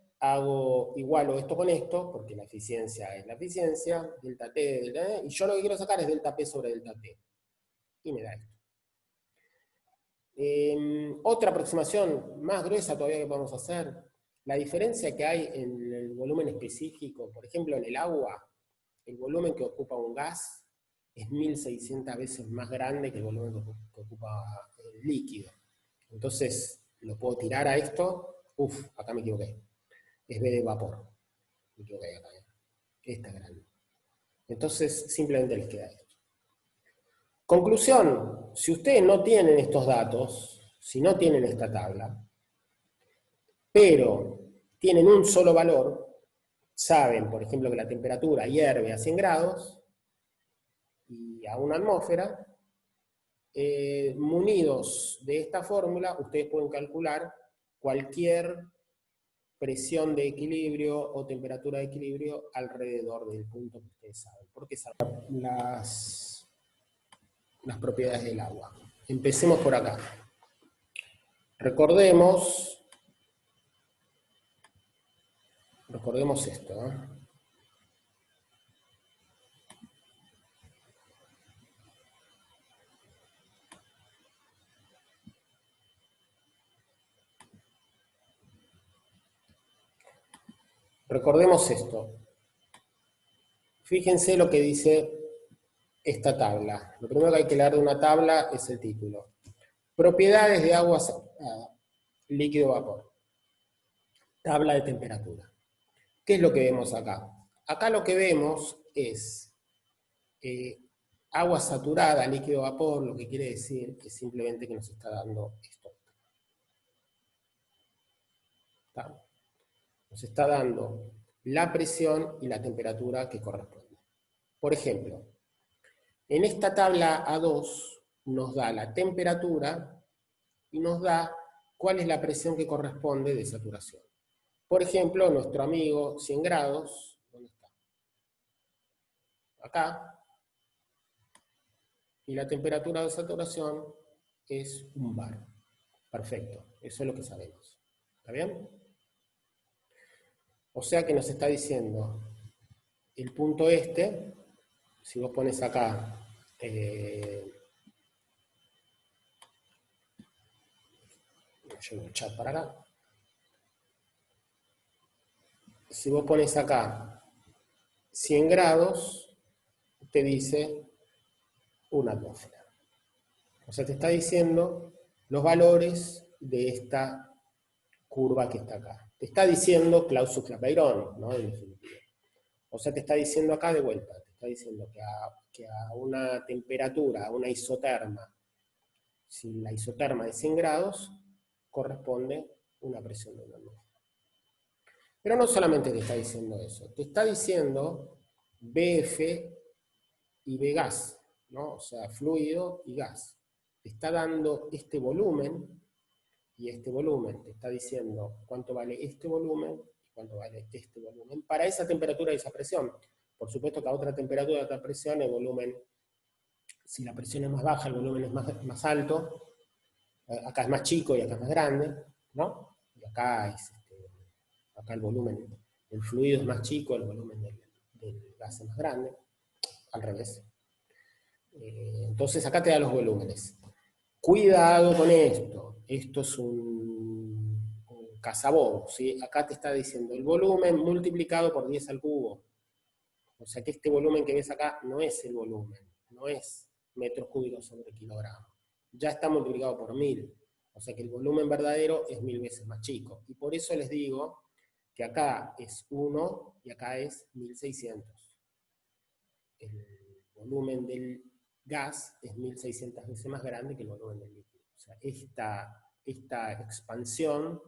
S1: igualo esto con esto, porque la eficiencia es la eficiencia, delta T, delta T, y yo lo que quiero sacar es delta P sobre delta T. Y me da esto. Otra aproximación más gruesa todavía que podemos hacer, la diferencia que hay en el volumen específico, por ejemplo en el agua, el volumen que ocupa un gas es 1600 veces más grande que el volumen que ocupa el líquido. Entonces, lo puedo tirar a esto, acá me equivoqué, es B de vapor, me equivoqué acá, esta es grande. Entonces, simplemente les queda esto. Conclusión, si ustedes no tienen estos datos, si no tienen esta tabla, pero tienen un solo valor, saben, por ejemplo, que la temperatura hierve a 100 grados y a una atmósfera, munidos de esta fórmula, ustedes pueden calcular cualquier presión de equilibrio o temperatura de equilibrio alrededor del punto que ustedes saben, porque saben las propiedades del agua. Empecemos por acá. Recordemos esto, ¿eh? Recordemos esto. Fíjense lo que dice esta tabla. Lo primero que hay que leer de una tabla es el título. Propiedades de agua líquido vapor. Tabla de temperatura. ¿Qué es lo que vemos acá? Acá lo que vemos es agua saturada, líquido vapor, lo que quiere decir es simplemente que nos está dando esto. ¿Está? Nos está dando la presión y la temperatura que corresponde. Por ejemplo, en esta tabla A2 nos da la temperatura y nos da cuál es la presión que corresponde de saturación. Por ejemplo, nuestro amigo 100 grados, ¿dónde está? Acá. Y la temperatura de saturación es 1 bar. Perfecto, eso es lo que sabemos. ¿Está bien? O sea que nos está diciendo el punto este, si vos pones acá, llevo el chat para acá. Si vos pones acá 100 grados, te dice una atmósfera. O sea, te está diciendo los valores de esta curva que está acá. Te está diciendo Clausius-Clapeyron, ¿no? En definitiva. O sea, te está diciendo acá de vuelta, te está diciendo que a una temperatura, a una isoterma, si la isoterma es 100 grados, corresponde una presión de una atmósfera. Pero no solamente te está diciendo eso, te está diciendo BF y B gas, ¿no? O sea, fluido y gas. Te está dando este volumen, y este volumen te está diciendo cuánto vale este volumen y cuánto vale este volumen, para esa temperatura y esa presión. Por supuesto que a otra temperatura y a otra presión el volumen, si la presión es más baja, el volumen es más alto, acá es más chico y acá es más grande, ¿no? Y acá el volumen del fluido es más chico, el volumen del gas es más grande, al revés. Entonces acá te da los volúmenes. Cuidado con esto es un cazabobo, ¿sí? Acá te está diciendo el volumen multiplicado por 10 al cubo. O sea que este volumen que ves acá no es el volumen, no es metros cúbicos sobre kilogramo. Ya está multiplicado por 1000. O sea que el volumen verdadero es 1000 veces más chico. Y por eso les digo que acá es 1 y acá es 1600. El volumen del gas es 1600 veces más grande que el volumen del líquido. sea, esta expansión,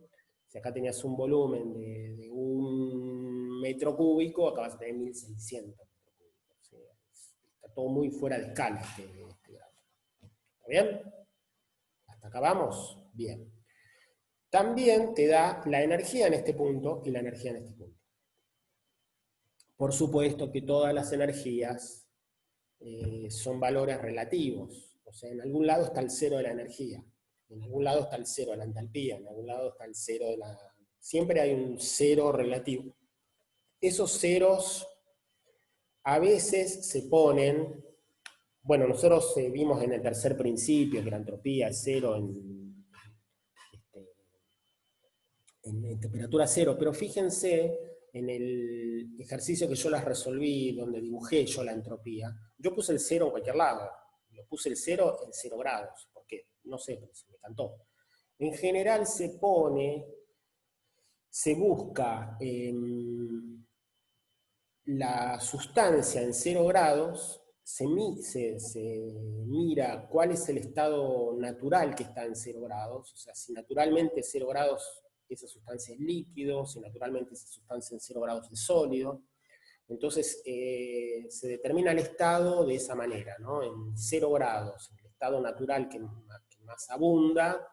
S1: si acá tenías un volumen de 1 metro cúbico, acá vas a tener 1600 metros cúbicos. ¿Sí? Está todo muy fuera de escala este gráfico. ¿Está bien? ¿Hasta acá vamos? Bien. También te da la energía en este punto y la energía en este punto. Por supuesto que todas las energías son valores relativos. O sea, en algún lado está el cero de la energía, en algún lado está el cero de la entalpía, en algún lado está el cero de la... Siempre hay un cero relativo. Esos ceros a veces se ponen... Bueno, nosotros vimos en el tercer principio que la entropía es cero en temperatura cero, pero fíjense en el ejercicio que yo las resolví, donde dibujé yo la entropía, yo puse el cero en cualquier lado, lo puse el cero en 0 grados, porque no sé, pero se me cantó. En general se busca la sustancia en 0 grados, se mira cuál es el estado natural que está en 0 grados, o sea, si naturalmente 0 grados esa sustancia es líquido, si naturalmente esa sustancia en 0 grados es sólido. Entonces se determina el estado de esa manera, ¿no? En 0 grados, el estado natural que más abunda,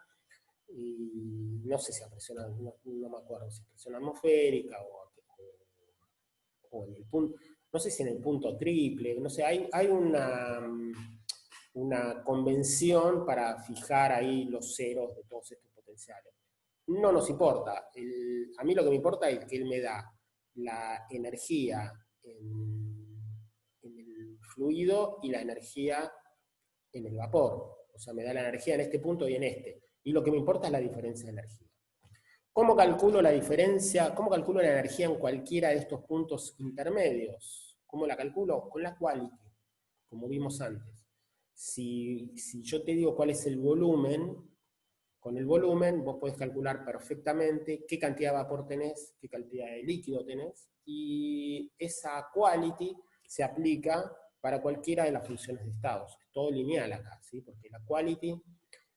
S1: y no sé si a presión, no me acuerdo si a presión atmosférica o en el punto, no sé si en el punto triple, no sé, hay una convención para fijar ahí los ceros de todos estos potenciales. No nos importa, a mí lo que me importa es que él me da la energía en el fluido y la energía en el vapor. O sea, me da la energía en este punto y en este. Y lo que me importa es la diferencia de energía. ¿Cómo calculo la diferencia? ¿Cómo calculo la energía en cualquiera de estos puntos intermedios? ¿Cómo la calculo? Con la quality, como vimos antes. Si yo te digo cuál es el volumen, con el volumen vos podés calcular perfectamente qué cantidad de vapor tenés, qué cantidad de líquido tenés, y esa quality se aplica para cualquiera de las funciones de estados. Es todo lineal acá, ¿sí? Porque la quality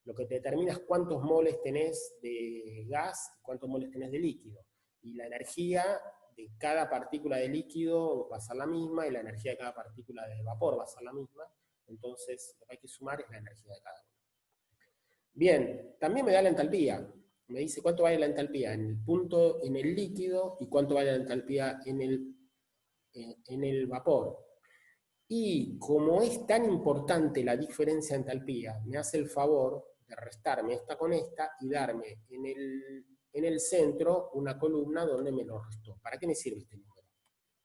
S1: lo que te determina es cuántos moles tenés de gas y cuántos moles tenés de líquido. Y la energía de cada partícula de líquido va a ser la misma, y la energía de cada partícula de vapor va a ser la misma. Entonces, lo que hay que sumar es la energía de cada uno. Bien, también me da la entalpía. Me dice cuánto vale la entalpía en el punto, en el líquido, y cuánto vale la entalpía en el vapor. Y como es tan importante la diferencia de entalpía, me hace el favor de restarme esta con esta y darme en el centro una columna donde me lo restó. ¿Para qué me sirve este número?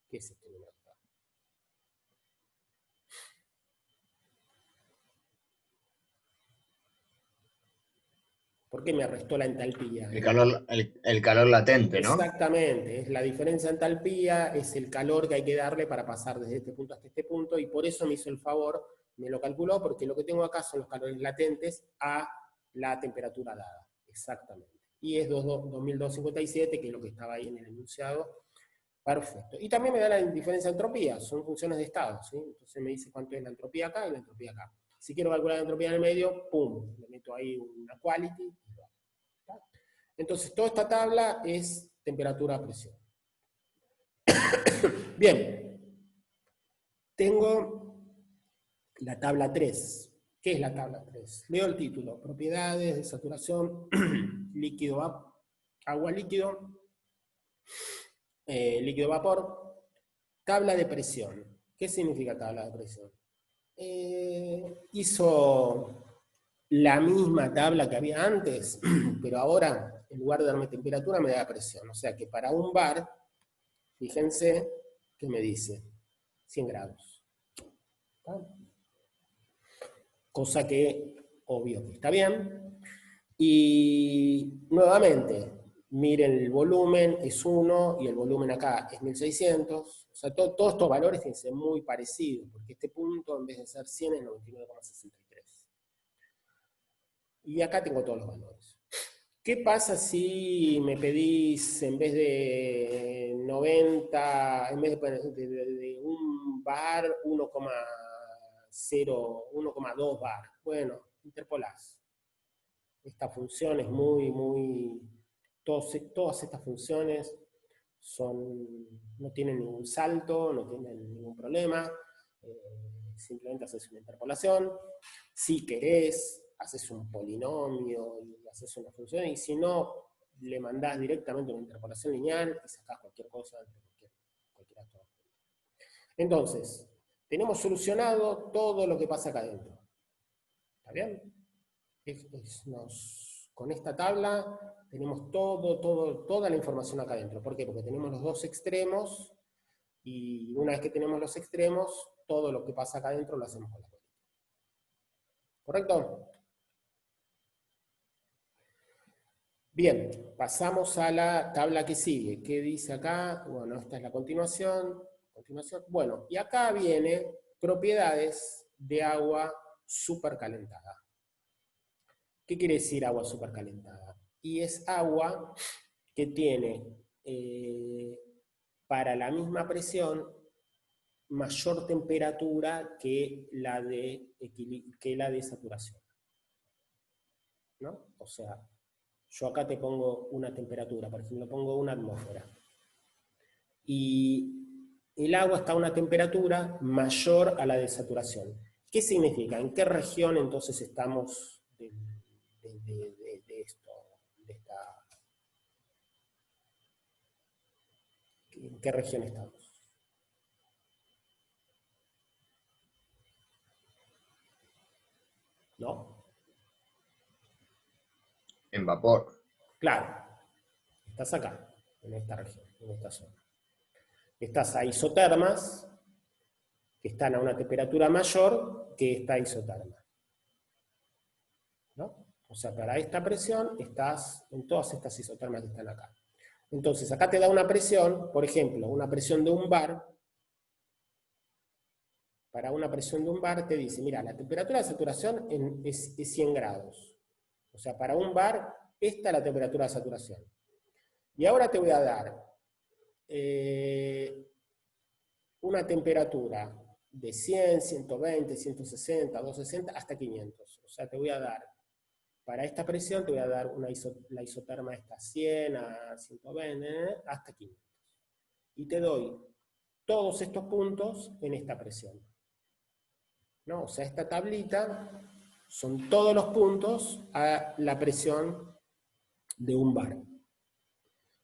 S1: ¿Qué es este número? ¿Por qué me restó la entalpía?
S2: El calor latente, ¿no?
S1: Exactamente, es la diferencia de entalpía, es el calor que hay que darle para pasar desde este punto hasta este punto, y por eso me hizo el favor, me lo calculó, porque lo que tengo acá son los calores latentes a la temperatura dada, exactamente. Y es 2257, que es lo que estaba ahí en el enunciado. Perfecto. Y también me da la diferencia de entropía, son funciones de estado, ¿sí? Entonces me dice cuánto es la entropía acá y la entropía acá. Si quiero calcular la entropía en el medio, pum, le meto ahí una quality. Entonces, toda esta tabla es temperatura-presión. Bien, tengo la tabla 3. ¿Qué es la tabla 3? Leo el título: propiedades de saturación, líquido, agua líquido, líquido vapor, tabla de presión. ¿Qué significa tabla de presión? Hizo la misma tabla que había antes, pero ahora, en lugar de darme temperatura, me da presión. O sea que para un bar, fíjense que me dice 100 grados. ¿Está? Cosa que, obvio que está bien. Y nuevamente, miren, el volumen es 1 y el volumen acá es 1600. O sea, todos estos valores tienen que ser muy parecidos, porque este punto, en vez de ser 100, es 99,63. Y acá tengo todos los valores. ¿Qué pasa si me pedís, en vez de 90, en vez de un bar, 1,2 bar? Bueno, interpolás. Esta función es todas estas funciones no tienen ningún salto, no tienen ningún problema, simplemente haces una interpolación. Si querés, haces un polinomio y haces una función, y si no, le mandás directamente una interpolación lineal y sacás cualquier cosa de cualquier actor. Entonces, tenemos solucionado todo lo que pasa acá adentro. ¿Está bien? Con esta tabla tenemos toda la información acá adentro. ¿Por qué? Porque tenemos los dos extremos, y una vez que tenemos los extremos, todo lo que pasa acá adentro lo hacemos con la política. ¿Correcto? Bien, pasamos a la tabla que sigue. ¿Qué dice acá? Bueno, esta es la continuación. Bueno, y acá viene propiedades de agua supercalentada. ¿Qué quiere decir agua supercalentada? Y es agua que tiene, para la misma presión, mayor temperatura que la de saturación. ¿No? O sea, yo acá te pongo una temperatura, por ejemplo, pongo una atmósfera. Y el agua está a una temperatura mayor a la de saturación. ¿Qué significa? ¿En qué región entonces estamos de esto? ¿En qué región estamos? ¿No?
S2: En vapor.
S1: Claro. Estás acá, en esta región, en esta zona. Estás a isotermas, que están a una temperatura mayor que esta isoterma. ¿No? O sea, para esta presión estás en todas estas isotermas que están acá. Entonces, acá te da una presión, por ejemplo, una presión de un bar. Para una presión de un bar te dice, mira, la temperatura de saturación es 100 grados. O sea, para un bar, esta es la temperatura de saturación. Y ahora te voy a dar una temperatura de 100, 120, 160, 260, hasta 500. O sea, te voy a dar, para esta presión, te voy a dar la isoterma esta a 100, a 120, hasta 500. Y te doy todos estos puntos en esta presión. ¿No? O sea, esta tablita son todos los puntos a la presión de un bar.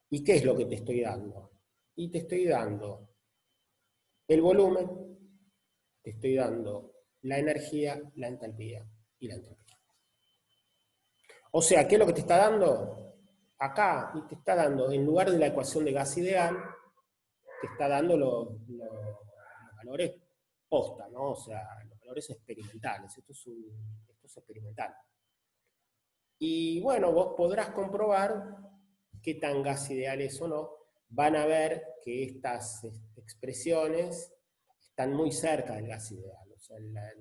S1: ¿Y qué es lo que te estoy dando? Y te estoy dando el volumen, te estoy dando la energía, la entalpía y la entropía. O sea, ¿qué es lo que te está dando? Acá, y te está dando, en lugar de la ecuación de gas ideal, te está dando los valores posta, ¿no? O sea, los valores experimentales. Esto es experimental. Y bueno, vos podrás comprobar qué tan gas ideal es o no. Van a ver que estas expresiones están muy cerca del gas ideal. O sea, la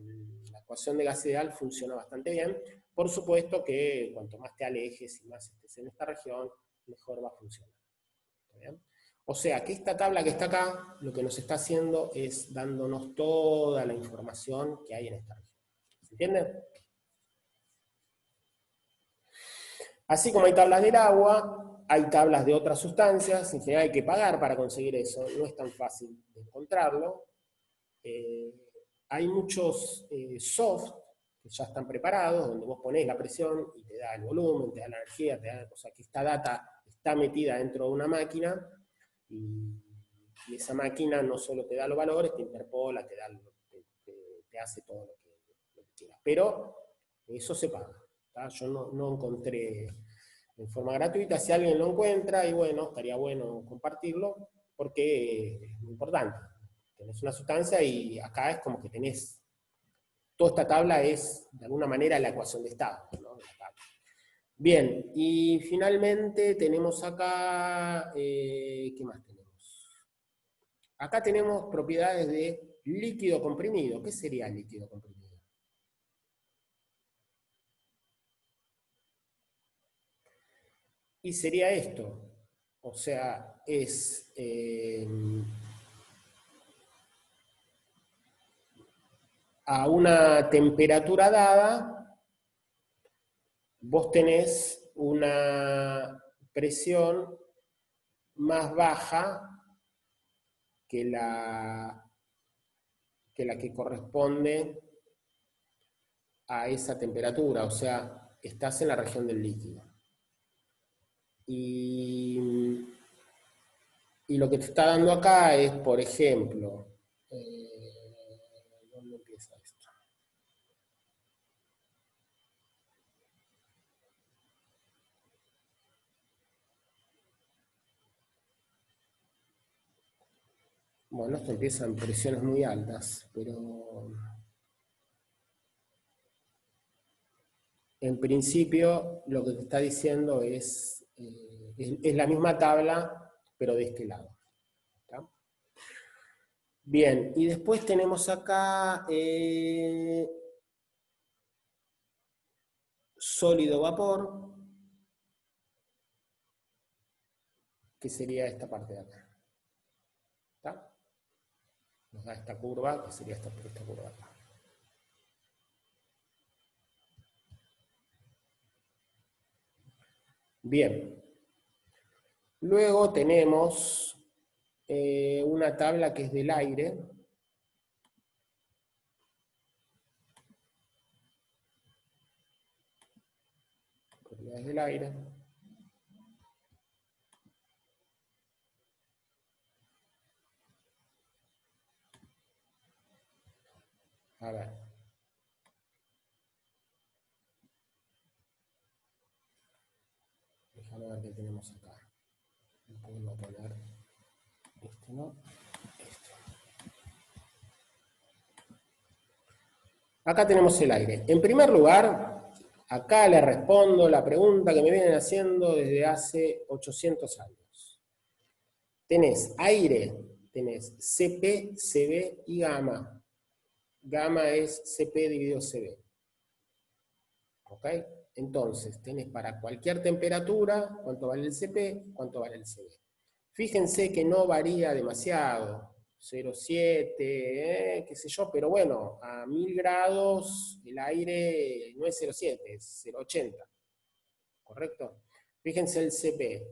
S1: ecuación de gas ideal funciona bastante bien. Por supuesto que cuanto más te alejes y más estés en esta región, mejor va a funcionar. ¿Está bien? O sea, que esta tabla que está acá, lo que nos está haciendo es dándonos toda la información que hay en esta región. ¿Se entiende? Así como hay tablas del agua, hay tablas de otras sustancias, en general hay que pagar para conseguir eso, no es tan fácil de encontrarlo. Hay muchos soft que ya están preparados, donde vos ponés la presión y te da el volumen, te da la energía, o sea que esta data está metida dentro de una máquina, y esa máquina no solo te da los valores, te interpola, te hace todo lo que quieras. Pero eso se paga. ¿Tá? Yo no encontré en forma gratuita. Si alguien lo encuentra, y bueno, estaría bueno compartirlo, porque es muy importante. Tenés una sustancia y acá es como que tenés, toda esta tabla es de alguna manera la ecuación de estado, ¿no? Bien, y finalmente tenemos acá, ¿qué más tenemos? Acá tenemos propiedades de líquido comprimido. ¿Qué sería líquido comprimido? Y sería esto, o sea, es a una temperatura dada, vos tenés una presión más baja que la que corresponde a esa temperatura, o sea, estás en la región del líquido. Y lo que te está dando acá es, por ejemplo, ¿dónde empieza esto? Bueno, esto empieza en presiones muy altas, pero en principio lo que te está diciendo es la misma tabla, pero de este lado. ¿Está? Bien, y después tenemos acá sólido vapor, que sería esta parte de acá. ¿Está? Nos da esta curva, que sería esta curva acá. Bien. Luego tenemos una tabla que es del aire. Propiedades del aire. A ver. Déjame ver qué tenemos acá. Podemos poner este, ¿no? Este. Acá tenemos el aire. En primer lugar, acá le respondo la pregunta que me vienen haciendo desde hace 800 años. Tenés aire, tenés Cp, Cv y gamma. Gamma es Cp dividido Cv. ¿Ok? Entonces, tenés para cualquier temperatura, cuánto vale el Cp, cuánto vale el Cv. Fíjense que no varía demasiado, 0,7, qué sé yo, pero bueno, a 1000 grados el aire no es 0,7, es 0,80, ¿correcto? Fíjense el Cp,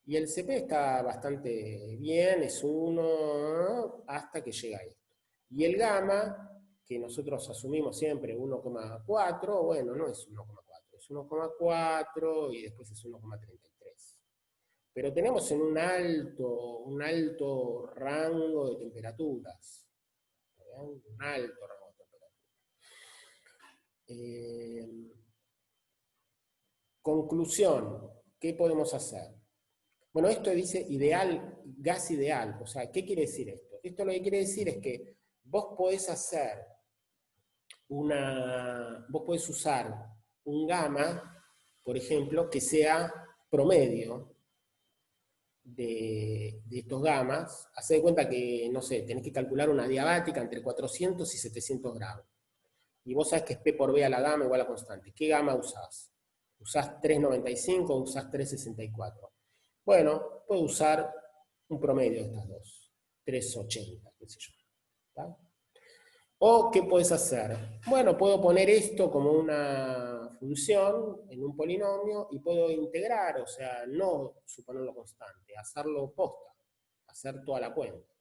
S1: y el Cp está bastante bien, es 1 hasta que llega a esto. Y el gamma, que nosotros asumimos siempre 1,4, bueno, no es 1,4, es 1,4 y después es 1,33. Pero tenemos en un alto rango de temperaturas. Un alto rango de temperaturas. Conclusión, ¿qué podemos hacer? Bueno, esto dice ideal, gas ideal. O sea, ¿qué quiere decir esto? Esto lo que quiere decir es que vos podés hacer vos podés usar un gamma, por ejemplo, que sea promedio de estos gamas. Hacé de cuenta que, no sé, tenés que calcular una diabática entre 400 y 700 grados. Y vos sabés que es P por B a la gama igual a constante. ¿Qué gama usás? ¿Usás 395 o usás 364? Bueno, puedo usar un promedio de estas dos. 380, qué sé yo. ¿Está? ¿O qué puedes hacer? Bueno, puedo poner esto como una función en un polinomio y puedo integrar, o sea, no suponerlo constante, hacerlo posta, hacer toda la cuenta.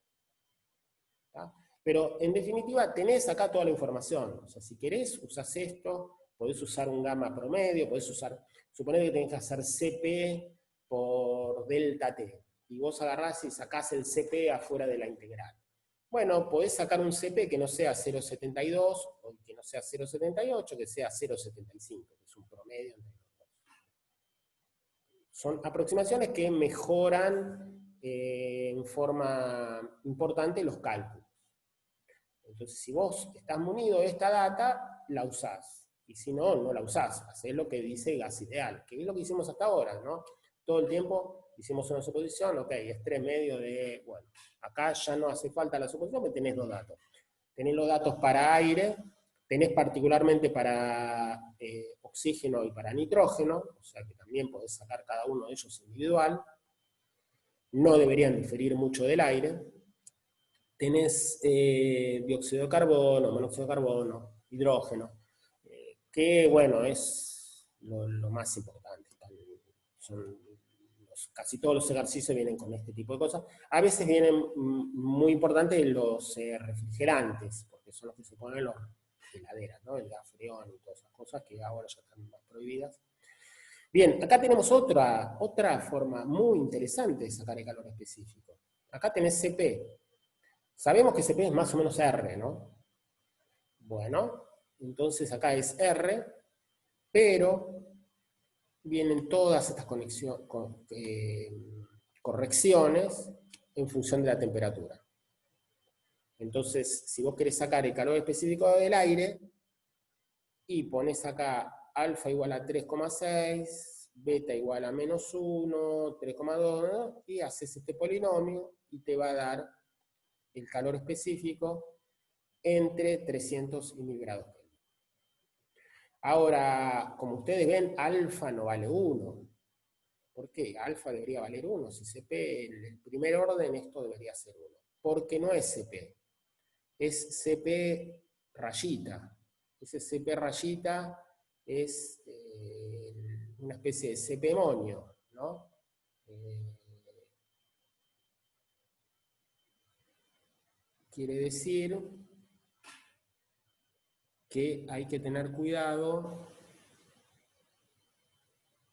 S1: ¿Está? Pero en definitiva tenés acá toda la información. O sea, si querés, usás esto, podés usar un gamma promedio, podés usar, suponer que tenés que hacer Cp por delta T. Y vos agarrás y sacás el Cp afuera de la integral. Bueno, podés sacar un Cp que no sea 0,72 o que no sea 0,78, que sea 0,75, que es un promedio entre los dos. Son aproximaciones que mejoran en forma importante los cálculos. Entonces, si vos estás munido de esta data, la usás. Y si no, no la usás. Hacés lo que dice gas ideal, que es lo que hicimos hasta ahora, ¿no? Todo el tiempo hicimos una suposición, ok, es 3 medios de, bueno, acá ya no hace falta la suposición, porque tenés dos datos. Tenés los datos para aire, tenés particularmente para oxígeno y para nitrógeno, o sea que también podés sacar cada uno de ellos individual. No deberían diferir mucho del aire. Tenés dióxido de carbono, monóxido de carbono, hidrógeno, que bueno, es lo más importante. Casi todos los ejercicios vienen con este tipo de cosas. A veces vienen muy importantes los refrigerantes, porque son los que se ponen en las heladeras, ¿no? El gas freón y todas esas cosas que ahora ya están más prohibidas. Bien, acá tenemos otra forma muy interesante de sacar el calor específico. Acá tenés CP. Sabemos que CP es más o menos R, ¿no? Bueno, entonces acá es R, pero vienen todas estas correcciones en función de la temperatura. Entonces, si vos querés sacar el calor específico del aire, y pones acá alfa igual a 3,6, beta igual a -1, 3,2, y haces este polinomio, y te va a dar el calor específico entre 300 y 1000 grados Kelvin. Ahora, como ustedes ven, alfa no vale 1. ¿Por qué? Alfa debería valer 1. Si CP, el primer orden, esto debería ser 1. Porque no es CP. Es CP rayita. Ese CP rayita es una especie de CP monio, ¿no? Quiere decir que hay que tener cuidado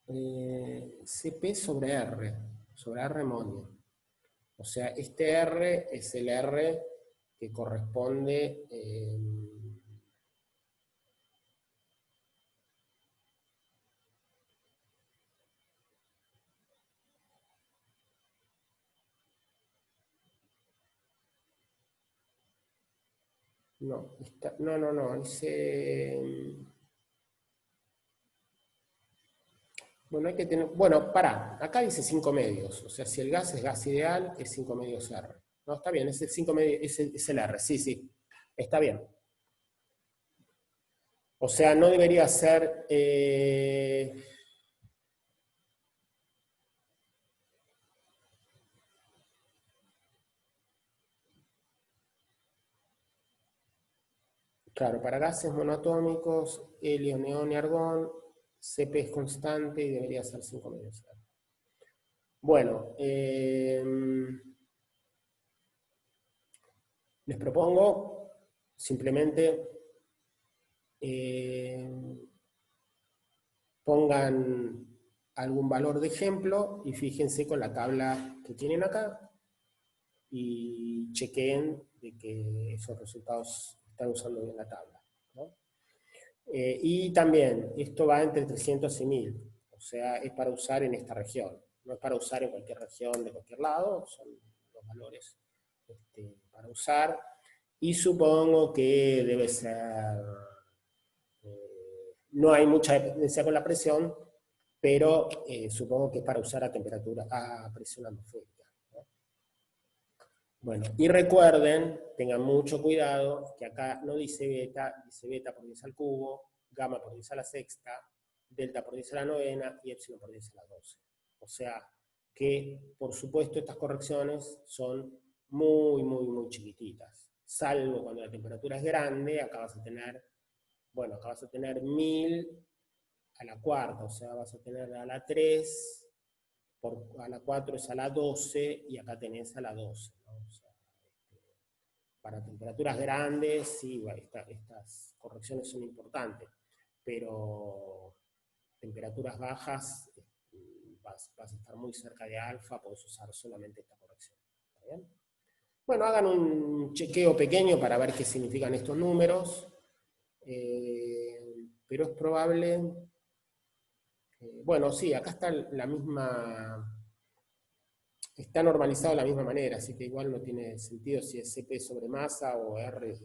S1: CP sobre R monio. O sea, este R es el R que corresponde no, dice... Bueno, hay que tener... Bueno, pará, acá dice 5 medios, o sea, si el gas es gas ideal, es 5 medios R. No, está bien, es el 5 medios, es el R, sí, está bien. O sea, no debería ser... Claro, para gases monoatómicos, helio, neón y argón, CP es constante y debería ser 5 medios R. Bueno, les propongo simplemente pongan algún valor de ejemplo y fíjense con la tabla que tienen acá y chequeen de que esos resultados están usando bien la tabla, ¿no? Y también, esto va entre 300 y 1000, o sea, es para usar en esta región, no es para usar en cualquier región de cualquier lado, son los valores para usar, y supongo que debe ser, no hay mucha dependencia con la presión, pero supongo que es para usar a temperatura, a presión atmosférica, ¿no? Bueno, y recuerden, tengan mucho cuidado, que acá no dice beta por 10 al cubo, gamma por 10 a la sexta, delta por 10 a la novena y epsilon por 10 a la 12. O sea que, por supuesto, estas correcciones son muy, muy, muy chiquititas. Salvo cuando la temperatura es grande, acá vas a tener, bueno, acá vas a tener 1000 a la cuarta, o sea, vas a tener a la 3, a la 4 es a la 12, y acá tenés a la 12, ¿no? O sea, para temperaturas grandes, sí, estas correcciones son importantes, pero temperaturas bajas, vas a estar muy cerca de alfa, podés usar solamente esta corrección. ¿Está bien? Bueno, hagan un chequeo pequeño para ver qué significan estos números, pero es probable... bueno, sí, acá está la misma... Está normalizado de la misma manera, así que igual no tiene sentido si es CP sobre masa o R